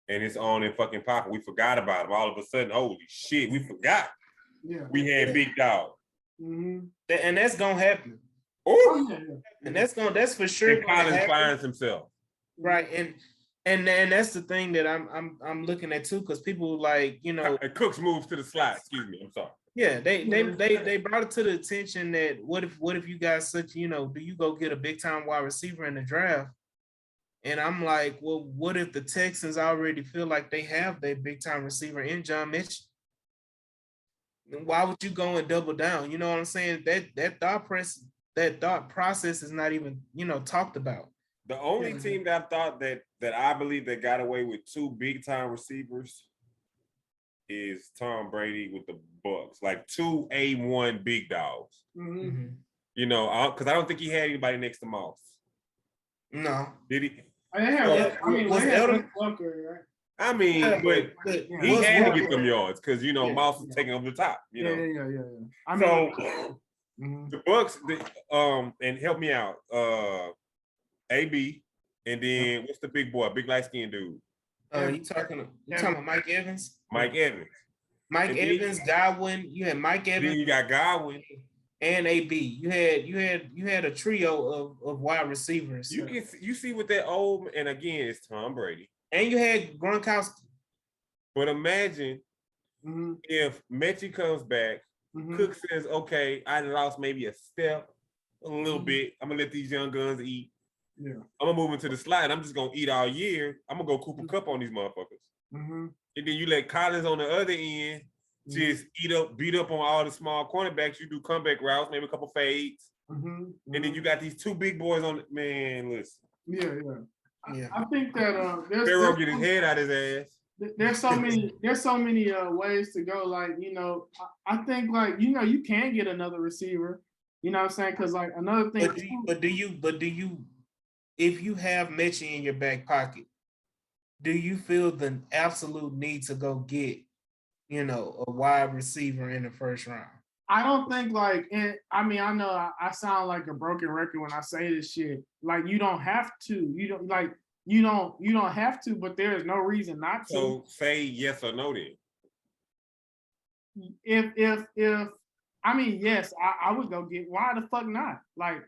and it's on and fucking popping. We forgot about him. All of a sudden, holy shit, we forgot. Yeah. We had Big Dog. Mm-hmm. And that's gonna happen. Oh, yeah. And that's for sure. And Collins finds himself. Right. And that's the thing that I'm looking at too, because people like, you know, Cooks moves to the slide. Excuse me, I'm sorry. Yeah, they brought it to the attention that what if you got such, you know, do you go get a big time wide receiver in the draft? And I'm like, well, what if the Texans already feel like they have their big time receiver in John Mitchell? Then why would you go and double down? You know what I'm saying? That thought process is not even, you know, talked about. The only team that I thought that I believe that got away with two big time receivers is Tom Brady with the Bucks, like two A1 big dogs. Mm-hmm. You know, because I don't think he had anybody next to Moss. No. Did he? They had Walker, right? I mean, Yeah, but he had to get them yards because you know Moss was taking over the top. You know. Yeah. I mean, the Bucks, and help me out. AB, and then what's the big boy, big light skinned dude? You talking about Mike Evans? Mike Evans. Mike Evans, Godwin. You had Mike Evans. Then you got Godwin and AB. You had a trio of wide receivers. You see what that old, and again it's Tom Brady. And you had Gronkowski. But imagine if Mechie comes back, Cook says, "Okay, I lost maybe a step, a little bit. I'm gonna let these young guns eat. Yeah, I'm gonna move into the slide. I'm just gonna eat all year. I'm gonna go Cooper Cup on these motherfuckers. And then you let Collins on the other end just beat up on all the small cornerbacks. You do comeback routes, maybe a couple fades, and then you got these two big boys on. Man, listen. Yeah. I think that Pharaoh get his head out his ass. There's so many ways to go. Like, you know, I think, like, you know, you can get another receiver. You know what I'm saying? Because, like, another thing. But do you, if you have Mechie in your back pocket, do you feel the absolute need to go get, you know, a wide receiver in the first round? I don't think, like, I mean, I know I sound like a broken record when I say this shit. Like, you don't have to. You don't have to, but there is no reason not to. So say yes or no then. If I mean, yes, I would go get. Why the fuck not? Like,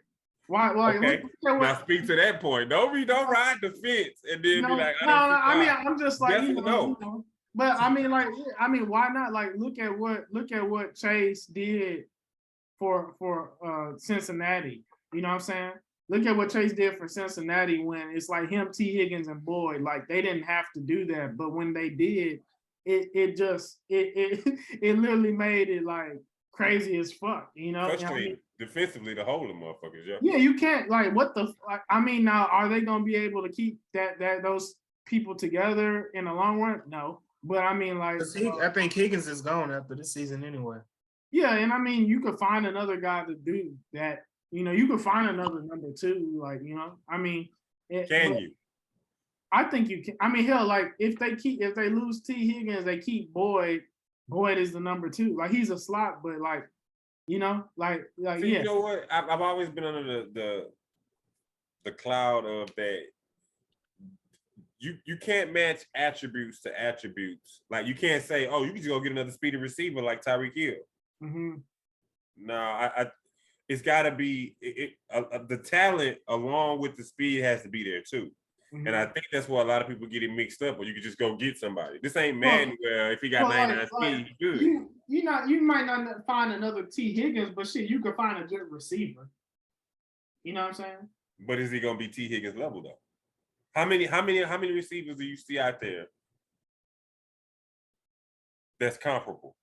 why? Okay. Now speak to that point. Don't ride the fence and then be like, I mean, I'm just like, you know. But I mean, like, why not? Like, look at what Chase did for Cincinnati. You know what I'm saying? Look at what Chase did for Cincinnati when it's like him, T. Higgins, and Boyd. Like, they didn't have to do that, but when they did, it literally made it like crazy as fuck. You know, frustrating defensively to hold them motherfuckers. Yeah, you can't, like, what the. I mean, now are they gonna be able to keep those people together in the long run? No. But I mean, like, I think Higgins is gone after this season anyway. Yeah, and I mean, you could find another guy to do that. You know, you could find another number two. Like, you know, I mean, can you? I think you can. I mean, hell, like, if they lose T. Higgins, they keep Boyd. Boyd is the number two. Like, he's a slot, but like, you know, like See, you know what? I've always been under the cloud of that. You can't match attributes to attributes. Like, you can't say, oh, you can just go get another speedy receiver like Tyreek Hill. No, it's got to be the talent along with the speed has to be there too. And I think that's where a lot of people get it mixed up. Or you could just go get somebody. This ain't Madden where if he got 99 speed, he's good. You might not find another T. Higgins, but shit, you could find a good receiver. You know what I'm saying? But is he gonna be T. Higgins level though? How many receivers do you see out there that's comparable?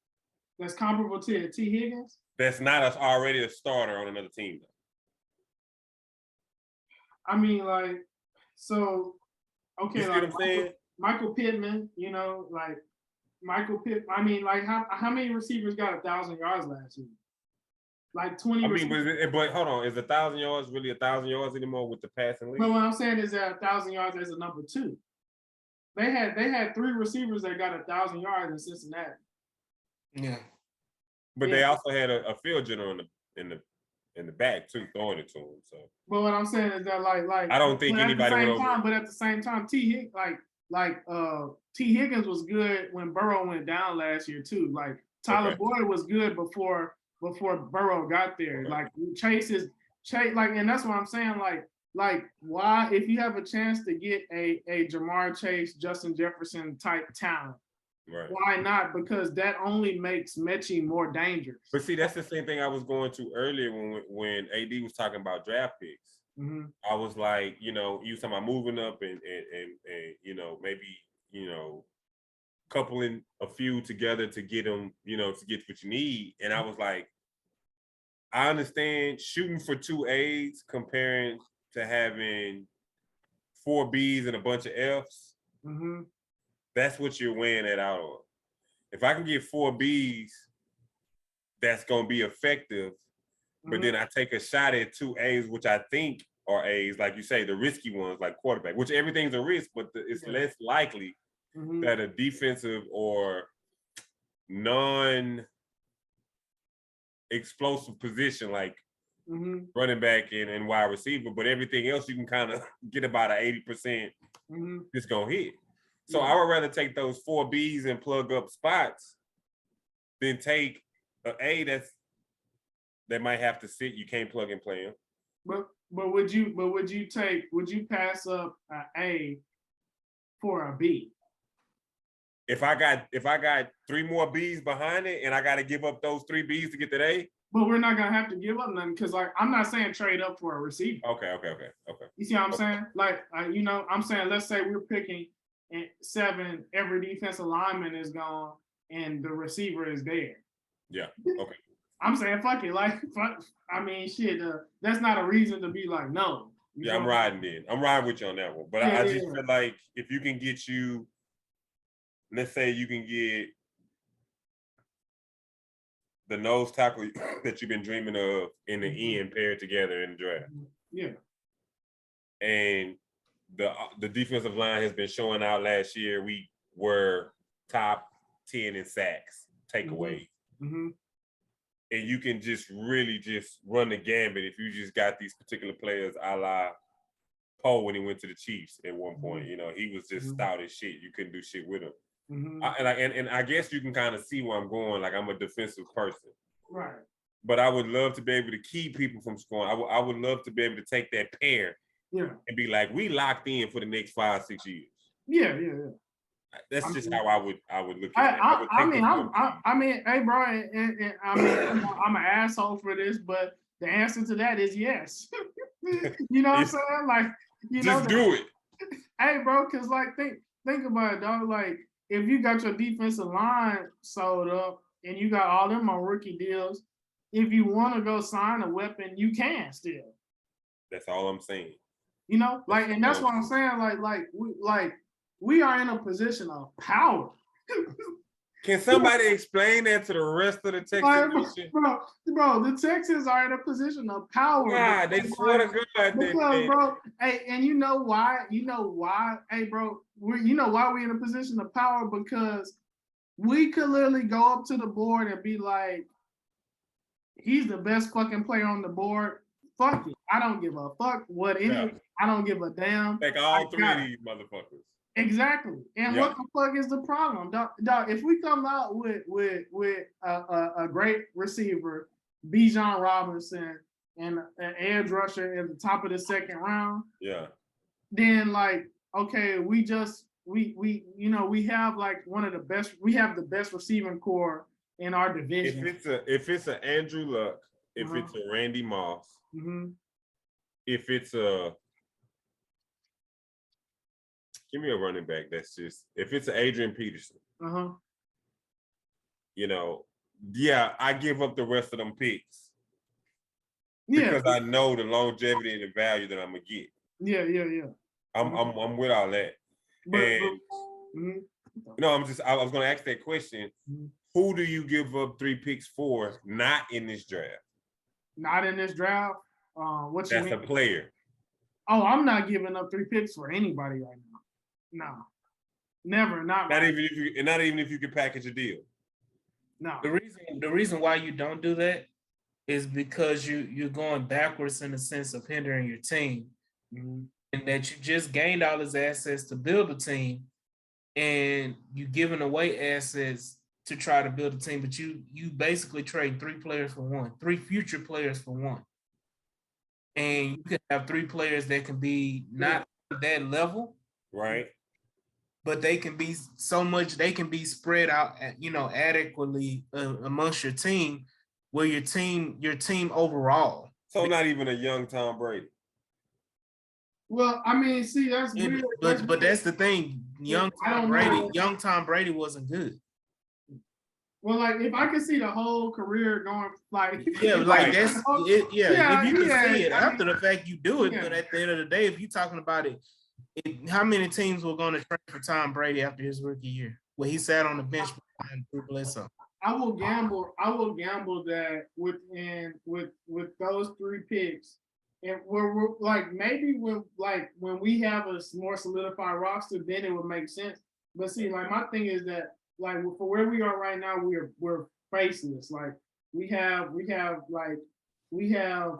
That's comparable to T. Higgins? That's not already a starter on another team though. I mean, like, so, okay, you see like, what I'm saying? Michael Pittman, you know, like, Michael Pittman. I mean, like, how many receivers got 1,000 yards last year? like 20. I mean, but hold on, is 1,000 yards really 1,000 yards anymore with the passing league? But what I'm saying is that 1,000 yards as a number 2. They had 3 receivers that got 1,000 yards in Cincinnati. Yeah. But they also had a field general in the back too, throwing it to him. So. But what I'm saying is that like I don't think anybody went over. But at the same time, T Higgins was good when Burrow went down last year too. Like Tyler Boyd was good before Burrow got there. Okay. Like Chase, like, and that's what I'm saying. Like why, if you have a chance to get a Jamar Chase, Justin Jefferson type talent, right? Why not? Because that only makes Mechie more dangerous. But see, that's the same thing I was going to earlier when AD was talking about draft picks. Mm-hmm. I was like, you was talking about moving up and maybe coupling a few together to get them, to get what you need. And I was like, I understand shooting for 2 A's comparing to having 4 B's and a bunch of F's. Mm-hmm. That's what you're weighing it out on. If I can get 4 B's, that's gonna be effective. Mm-hmm. But then I take a shot at 2 A's, which I think are A's, like you say, the risky ones, like quarterback, which everything's a risk, but it's less likely that a defensive or non-explosive position like running back and wide receiver, but everything else you can kind of get about an 80% it's gonna hit. So I would rather take those 4 B's and plug up spots than take an A that might have to sit. You can't plug and play him. But would you pass up an A for a B? If I got 3 more B's behind it and I got to give up those 3 B's to get that A. But we're not gonna have to give up nothing because, like, I'm not saying trade up for a receiver. Okay. You see what I'm saying? Like, I'm saying, let's say we're picking at 7, every defensive lineman is gone and the receiver is there. Yeah. Okay. I'm saying, fuck it. Like, I mean, shit. That's not a reason to be like, no. I'm riding in. I'm riding with you on that one. But I just feel like if you can get let's say you can get the nose tackle that you've been dreaming of in the end paired together in the draft. Yeah. And the defensive line has been showing out last year. We were top 10 in sacks, takeaways. Mm-hmm. And you can just really just run the gambit if you just got these particular players a la Poe when he went to the Chiefs at one point. He was just stout as shit. You couldn't do shit with him. Mm-hmm. And I guess you can kind of see where I'm going. Like, I'm a defensive person. Right. But I would love to be able to keep people from scoring. I would love to be able to take that pair and be like, we locked in for the next 5-6 years. Yeah. That's just how I would look at it. I mean, hey, bro, and I mean, I'm an asshole for this, but the answer to that is yes. You know what I'm saying? Like, just do it. Hey, bro, because, like, think about it, dog. Like, if you got your defensive line sold up and you got all them on rookie deals, if you want to go sign a weapon, you can still. That's all I'm saying. Like, and that's what I'm saying. We are in a position of power. Can somebody explain that to the rest of the Texans? Bro, the Texans are in a position of power. Yeah, they swear to God. Because, bro, hey, and you know why? Hey, bro, why we're in a position of power? Because we could literally go up to the board and be like, he's the best fucking player on the board. Fuck it. I don't give a fuck what it is. I don't give a damn. Take all 3 of these motherfuckers. Exactly. And what the fuck is the problem? Dog, if we come out with a great receiver, Bijan Robinson, and an edge rusher at the top of the 2nd round, then, like, okay, we have like one of the best, we have the best receiving core in our division. If it's a Andrew Luck, if it's a Randy Moss, if it's a give me a running back that's just, if it's an Adrian Peterson, I give up the rest of them picks. Because I know the longevity and the value that I'm gonna get. Yeah. I'm with all that. I was gonna ask that question. Who do you give up 3 picks for not in this draft? Not in this draft. What you That's mean? a player. Oh, I'm not giving up 3 picks for anybody right now. No, never. Not right. Not even if you can package a deal. No. The reason why you don't do that is because you're going backwards in the sense of hindering your team, and that you just gained all these assets to build a team, and you giving away assets to try to build a team, but you basically trade 3 players for one, 3 future players for one, and you can have 3 players that can be not that level, right? But they can be so much. They can be spread out, adequately amongst your team, where your team overall. So not even a young Tom Brady. Well, I mean, see, that's weird. But that's the thing. Young Tom Brady wasn't good. Well, like if I could see the whole career going, like like that's it, yeah. If you can see it after the fact, you do it. But at the end of the day, if you're talking about it, how many teams were going to trade for Tom Brady after his rookie year, where he sat on the bench behind Drew Bledsoe? I will gamble that with those 3 picks, and we're like maybe when we have a more solidified roster, then it would make sense. But see, like my thing is that like for where we are right now, we're faceless. Like we have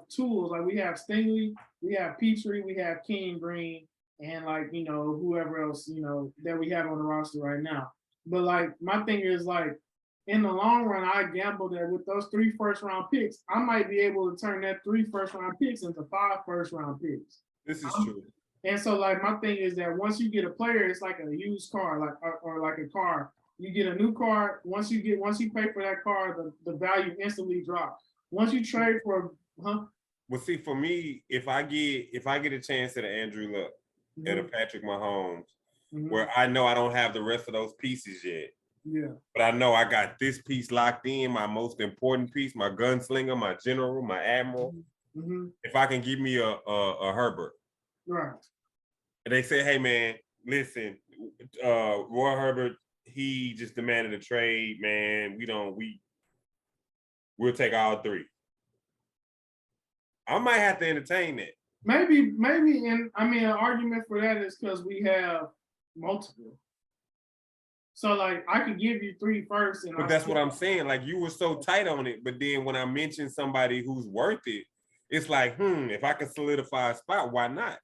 tools. Like we have Stingley, we have Petrie, we have King Green, and like whoever else that we have on the roster right now. But like my thing is like in the long run, I gamble that with those 3 first-round picks, I might be able to turn that 3 first-round picks into 5 first-round picks. This is true. And so, like, my thing is that once you get a player, it's like a used car, or like a car. You get a new car. Once you pay for that car, the value instantly drops. Once you trade for, Well, see, for me, if I get a chance at an Andrew Luck, at a Patrick Mahomes, where I know I don't have the rest of those pieces yet. Yeah. But I know I got this piece locked in, my most important piece, my gunslinger, my general, my admiral. If I can give me a Herbert. Right. And they say, hey man, listen, Roy Herbert, he just demanded a trade, man. We'll take all 3. I might have to entertain that. Maybe, and I mean, an argument for that is because we have multiple. So like I could give you 3 first, but that's what I'm saying. Like you were so tight on it, but then when I mentioned somebody who's worth it, it's like, if I can solidify a spot, why not?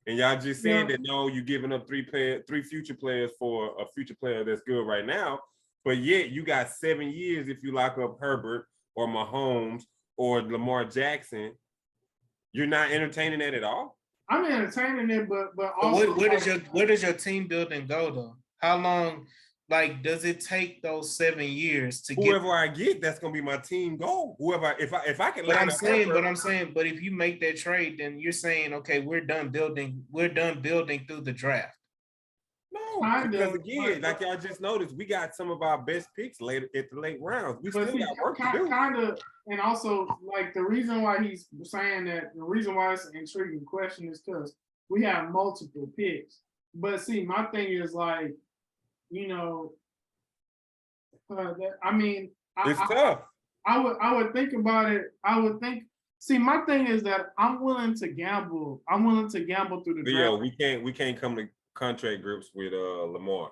And y'all just saying that no, you're giving up 3 future players for a future player that's good right now, but yet you got 7 years if you lock up Herbert or Mahomes or Lamar Jackson. You're not entertaining that at all? I'm entertaining it, but also where does your team building go though? How long? Like, does it take those 7 years to whoever I get? That's gonna be my team goal. Whoever, if I can. But I'm saying, but if you make that trade, then you're saying, okay, we're done building through the draft. No, because again, like y'all just noticed, we got some of our best picks later at the late rounds. We still got work to do. Kind of, and also like the reason why he's saying that, the reason why it's an intriguing question is because we have multiple picks. But see, my thing is like, I mean, it's tough. I would think about it. See, my thing is that I'm willing to gamble. I'm willing to gamble through the draft. We can't come to contract grips with Lamar.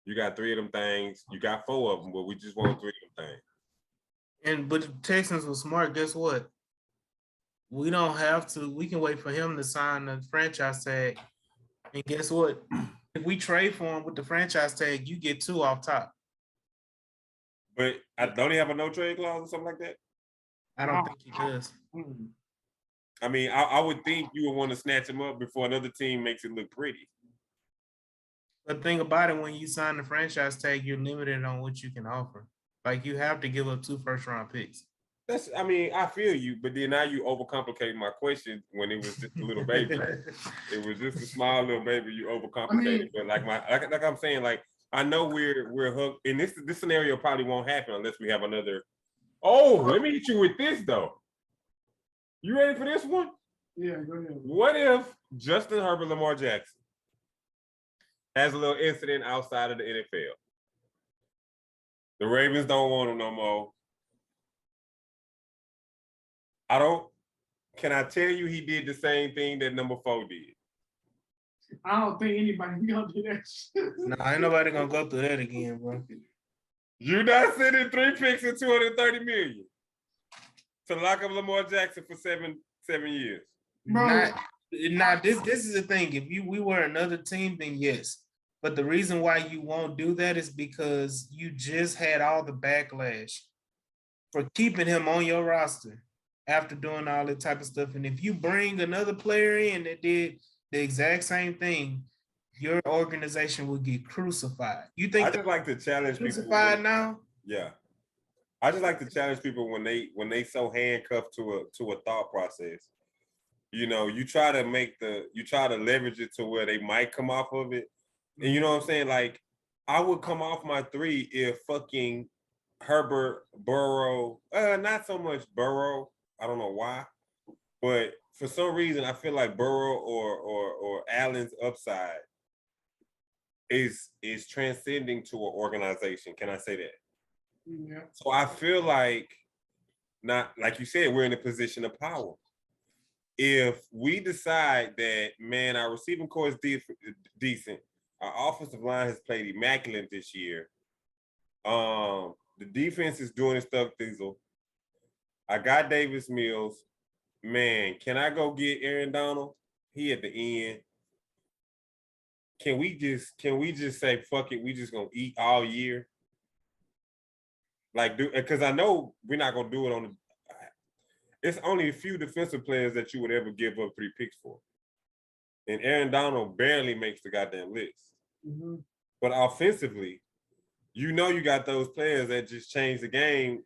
You got 3 of them things. You got 4 of them, but we just want 3 of them things. But the Texans were smart. Guess what? We don't have to. We can wait for him to sign the franchise tag. And guess what? If we trade for him with the franchise tag, you get 2 off top. But don't he have a no trade clause or something like that? I don't think he does. I mean, I would think you would want to snatch him up before another team makes it look pretty. The thing about it, when you sign the franchise tag, you're limited on what you can offer. Like you have to give up 2 first-round picks. I feel you, but then now you overcomplicate my question when it was just a little baby. It was just a small little baby. You overcomplicated, but like I'm saying, like I know we're hooked, and this scenario probably won't happen unless we have another. Oh, let me hit you with this though. You ready for this one? Yeah, go ahead. What if Justin Herbert, Lamar Jackson has a little incident outside of the NFL? The Ravens don't want him no more. Can I tell you he did the same thing that number 4 did? I don't think anybody gonna do that shit. Nah, ain't nobody gonna go through that again, bro. You not sending 3 picks and 230 million to lock up Lamar Jackson for seven years. Bro. This is the thing. If we were another team, then yes. But the reason why you won't do that is because you just had all the backlash for keeping him on your roster after doing all that type of stuff. And if you bring another player in that did the exact same thing, your organization will get crucified. You think I just like to challenge crucified people now? Yeah. I just like to challenge people when they so handcuffed to a thought process. You know, you try to leverage it to where they might come off of it. And you know what I'm saying? Like, I would come off my 3 if fucking Herbert, Burrow, not so much Burrow. I don't know why. But for some reason, I feel like Burrow or Allen's upside is transcending to an organization. Can I say that? Yeah. So I feel like, not like you said, we're in a position of power. If we decide that, man, our receiving core is decent, our offensive line has played immaculate this year. The defense is doing its stuff, Thiesel. I got Davis Mills. Man, can I go get Aaron Donald? He at the end. Can we just say fuck it? We just gonna eat all year. Like, because I know we're not gonna do it on the. It's only a few defensive players that you would ever give up 3 picks for, and Aaron Donald barely makes the goddamn list. Mm-hmm. But offensively, you know, you got those players that just change the game.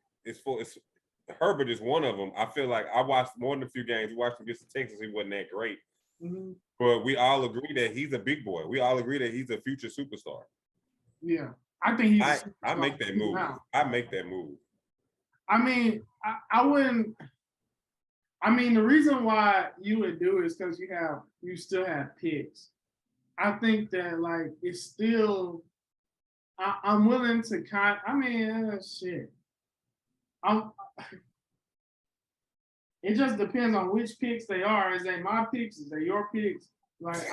Herbert is one of them. I feel like I watched more than a few games. We watched him against the Texans. He wasn't that great. Mm-hmm. But we all agree that he's a big boy. We all agree that he's a future superstar. Yeah. I think he's I make that move. I make that move. I mean, I wouldn't. I mean, the reason why you would do it is because you still have picks. I think that like it's still. I'm willing to shit. It just depends on which picks they are. Is they my picks? Is they your picks? Like,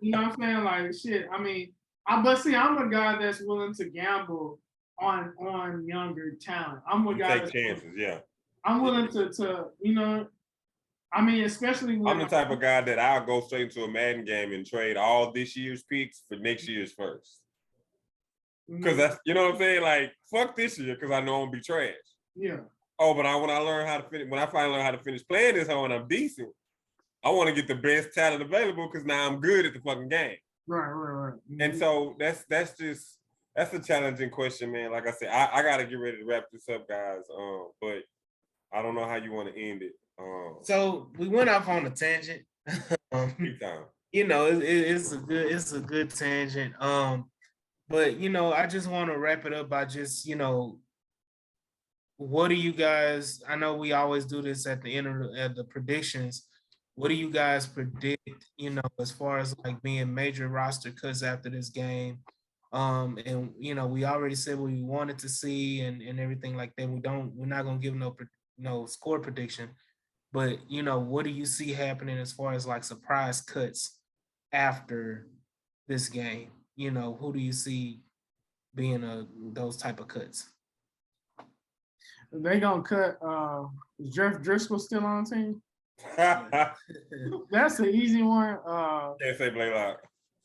you know what I'm saying? Like, shit. I mean, I'm a guy that's willing to gamble on younger talent. I'm a guy take chances. Yeah. I'm willing to you know. I mean, especially when I'm the type of guy that I'll go straight into a Madden game and trade all this year's picks for next year's first. Because that's, you know what I'm saying? Like, fuck this year because I know I'm gonna be trash. Yeah. Oh, but when I finally learn how to finish playing this hoe and I'm decent, I want to get the best talent available because now I'm good at the fucking game. Right. Mm-hmm. And so that's a challenging question, man. Like I said, I gotta get ready to wrap this up, guys. But I don't know how you want to end it. So we went off on a tangent. You know, it's a good tangent. But you know, I just want to wrap it up by just, you know, what do you guys? I know we always do this at the end of the predictions. What do you guys predict? You know, as far as like being major roster cuts after this game. And you know, we already said what we wanted to see and everything like that. We're not gonna give no score prediction. But, you know, what do you see happening as far as like surprise cuts after this game? You know, who do you see being those type of cuts? They gonna cut. Is Jeff Driscoll still on the team? That's an easy one. Can't say Blaylock.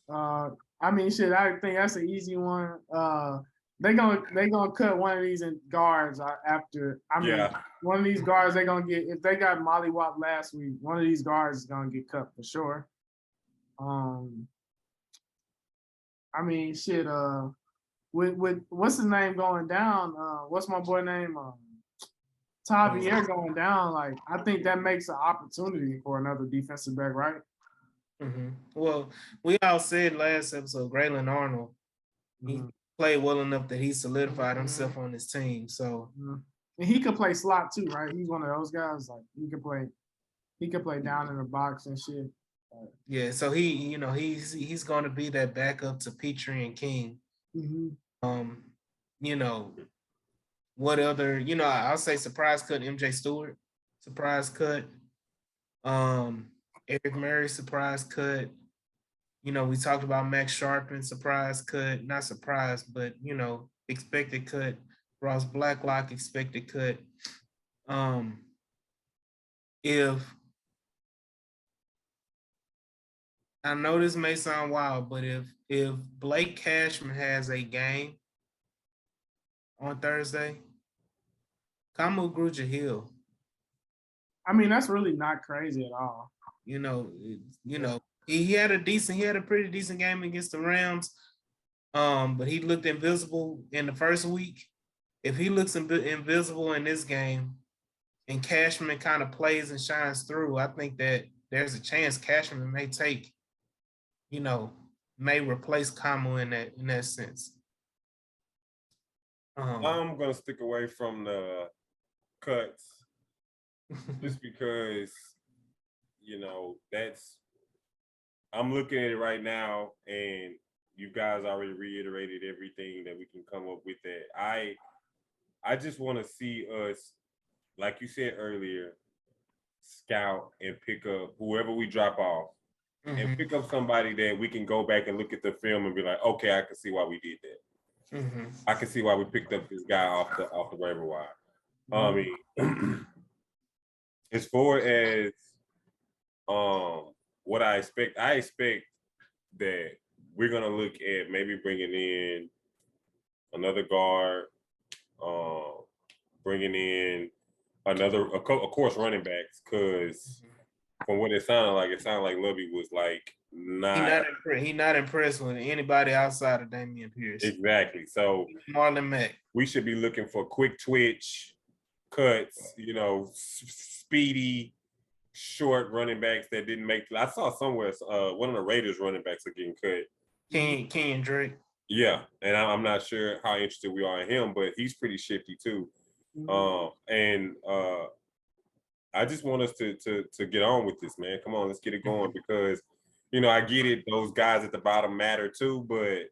I mean, shit. I think that's an easy one. They gonna cut one of these guards after. I mean, one of these guards they gonna get. If they got Molly Wop last week, one of these guards is gonna get cut for sure. I mean, shit. With what's his name going down? What's my boy name? Tavier going down. Like, I think that makes an opportunity for another defensive back, right? Mm-hmm. Well, we all said last episode, Graylin Arnold, he played well enough that he solidified himself on his team. So, and he could play slot too, right? He's one of those guys. Like, he could play down in the box and shit. Yeah, so he's going to be that backup to Petrie and King. Mm-hmm. You know, what other? You know, I'll say surprise cut MJ Stewart. surprise cut. Eric Murray, surprise cut. You know, we talked about Max Sharpen, surprise cut. Not surprise, but you know, expected cut. Ross Blacklock, expected cut. If I know this may sound wild, but if Blake Cashman has a game on Thursday, Kamu Grugier-Hill. I mean, that's really not crazy at all. You know, he had a pretty decent game against the Rams. But he looked invisible in the first week. If he looks invisible in this game and Cashman kind of plays and shines through, I think that there's a chance Cashman may take, you know, may replace Kamu in that sense. I'm gonna stick away from the cuts just because, you know, I'm looking at it right now, and you guys already reiterated everything that we can come up with. That I just want to see us, like you said earlier, scout and pick up whoever we drop off, and pick up somebody that we can go back and look at the film and be like, okay, I can see why we did that. I can see why we picked up this guy off the waiver wire. I mean, as far as what I expect that we're gonna look at maybe bringing in another guard, bringing in of course, running backs, because from what it sounded like Lovey was like He not impressed with anybody outside of Dameon Pierce. Exactly. So Marlon Mack. We should be looking for quick twitch cuts, you know, speedy, short running backs that didn't make. I saw somewhere one of the Raiders running backs are getting cut. Kenyon Drake. Yeah, and I'm not sure how interested we are in him, but he's pretty shifty too. I just want us to get on with this, man. Come on, let's get it going, because, you know, I get it. Those guys at the bottom matter too, but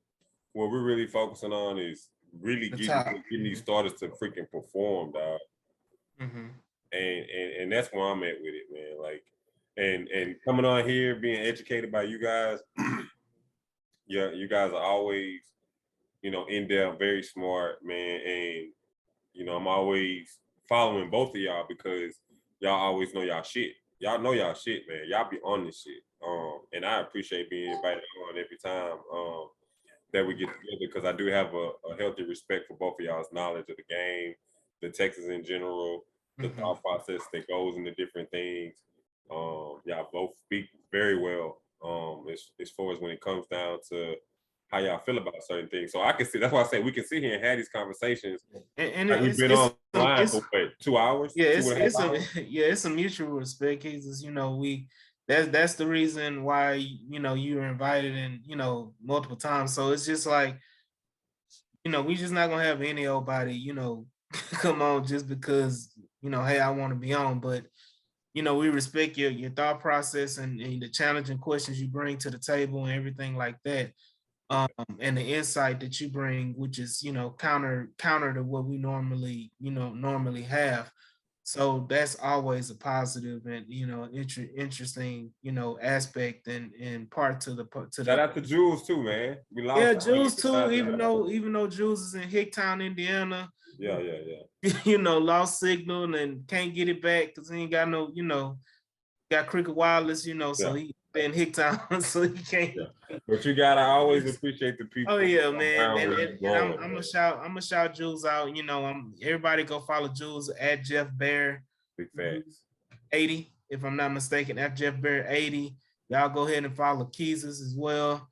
what we're really focusing on is really getting these starters to freaking perform, dog. And that's where I'm at with it, man. Like, and coming on here, being educated by you guys. Yeah, you guys are always, you know, in depth, very smart, man. And, you know, I'm always following both of y'all because y'all always know y'all shit. Y'all know y'all shit, man. Y'all be on this shit. And I appreciate being invited on every time that we get together, because I do have a healthy respect for both of y'all's knowledge of the game, the Texans in general, the thought process that goes into different things. Y'all both speak very well as far as when it comes down to how y'all feel about certain things. So I can see, that's why I say we can sit here and have these conversations. And like we've been online for what, 2 hours? Yeah, it's a mutual respect cases. You know, that's the reason why, you know, you were invited, and, you know, multiple times. So it's just like, you know, we just not gonna have any old body, you know, come on just because, you know, hey, I want to be on. But, you know, we respect your thought process and the challenging questions you bring to the table and everything like that. And the insight that you bring, which is, you know, counter to what we normally have. So that's always a positive and, you know, interesting, you know, aspect and part to the shout out to Jules too, man. We lost Jules too, even though Jules is in Hicktown, Indiana. Yeah. You know, lost signal and can't get it back because he ain't got no, you know, got Cricket Wireless, you know, so he in Hicktown, so he can't. Yeah. But you gotta always appreciate the people. Oh yeah, man. And I'm gonna shout Jules out. You know, everybody go follow Jules at Jeff Bear. Big facts. 80, if I'm not mistaken, at Jeff Bear 80. Y'all go ahead and follow Keezus as well.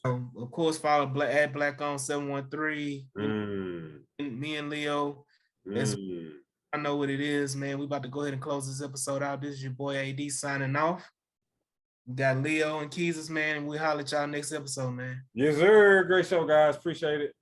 Of course, follow at Black on 713. Me and Leo. I know what it is, man. We about to go ahead and close this episode out. This is your boy AD signing off. We got Leo and Keezus, man, and we'll holler at y'all next episode, man. Yes, sir. Great show, guys. Appreciate it.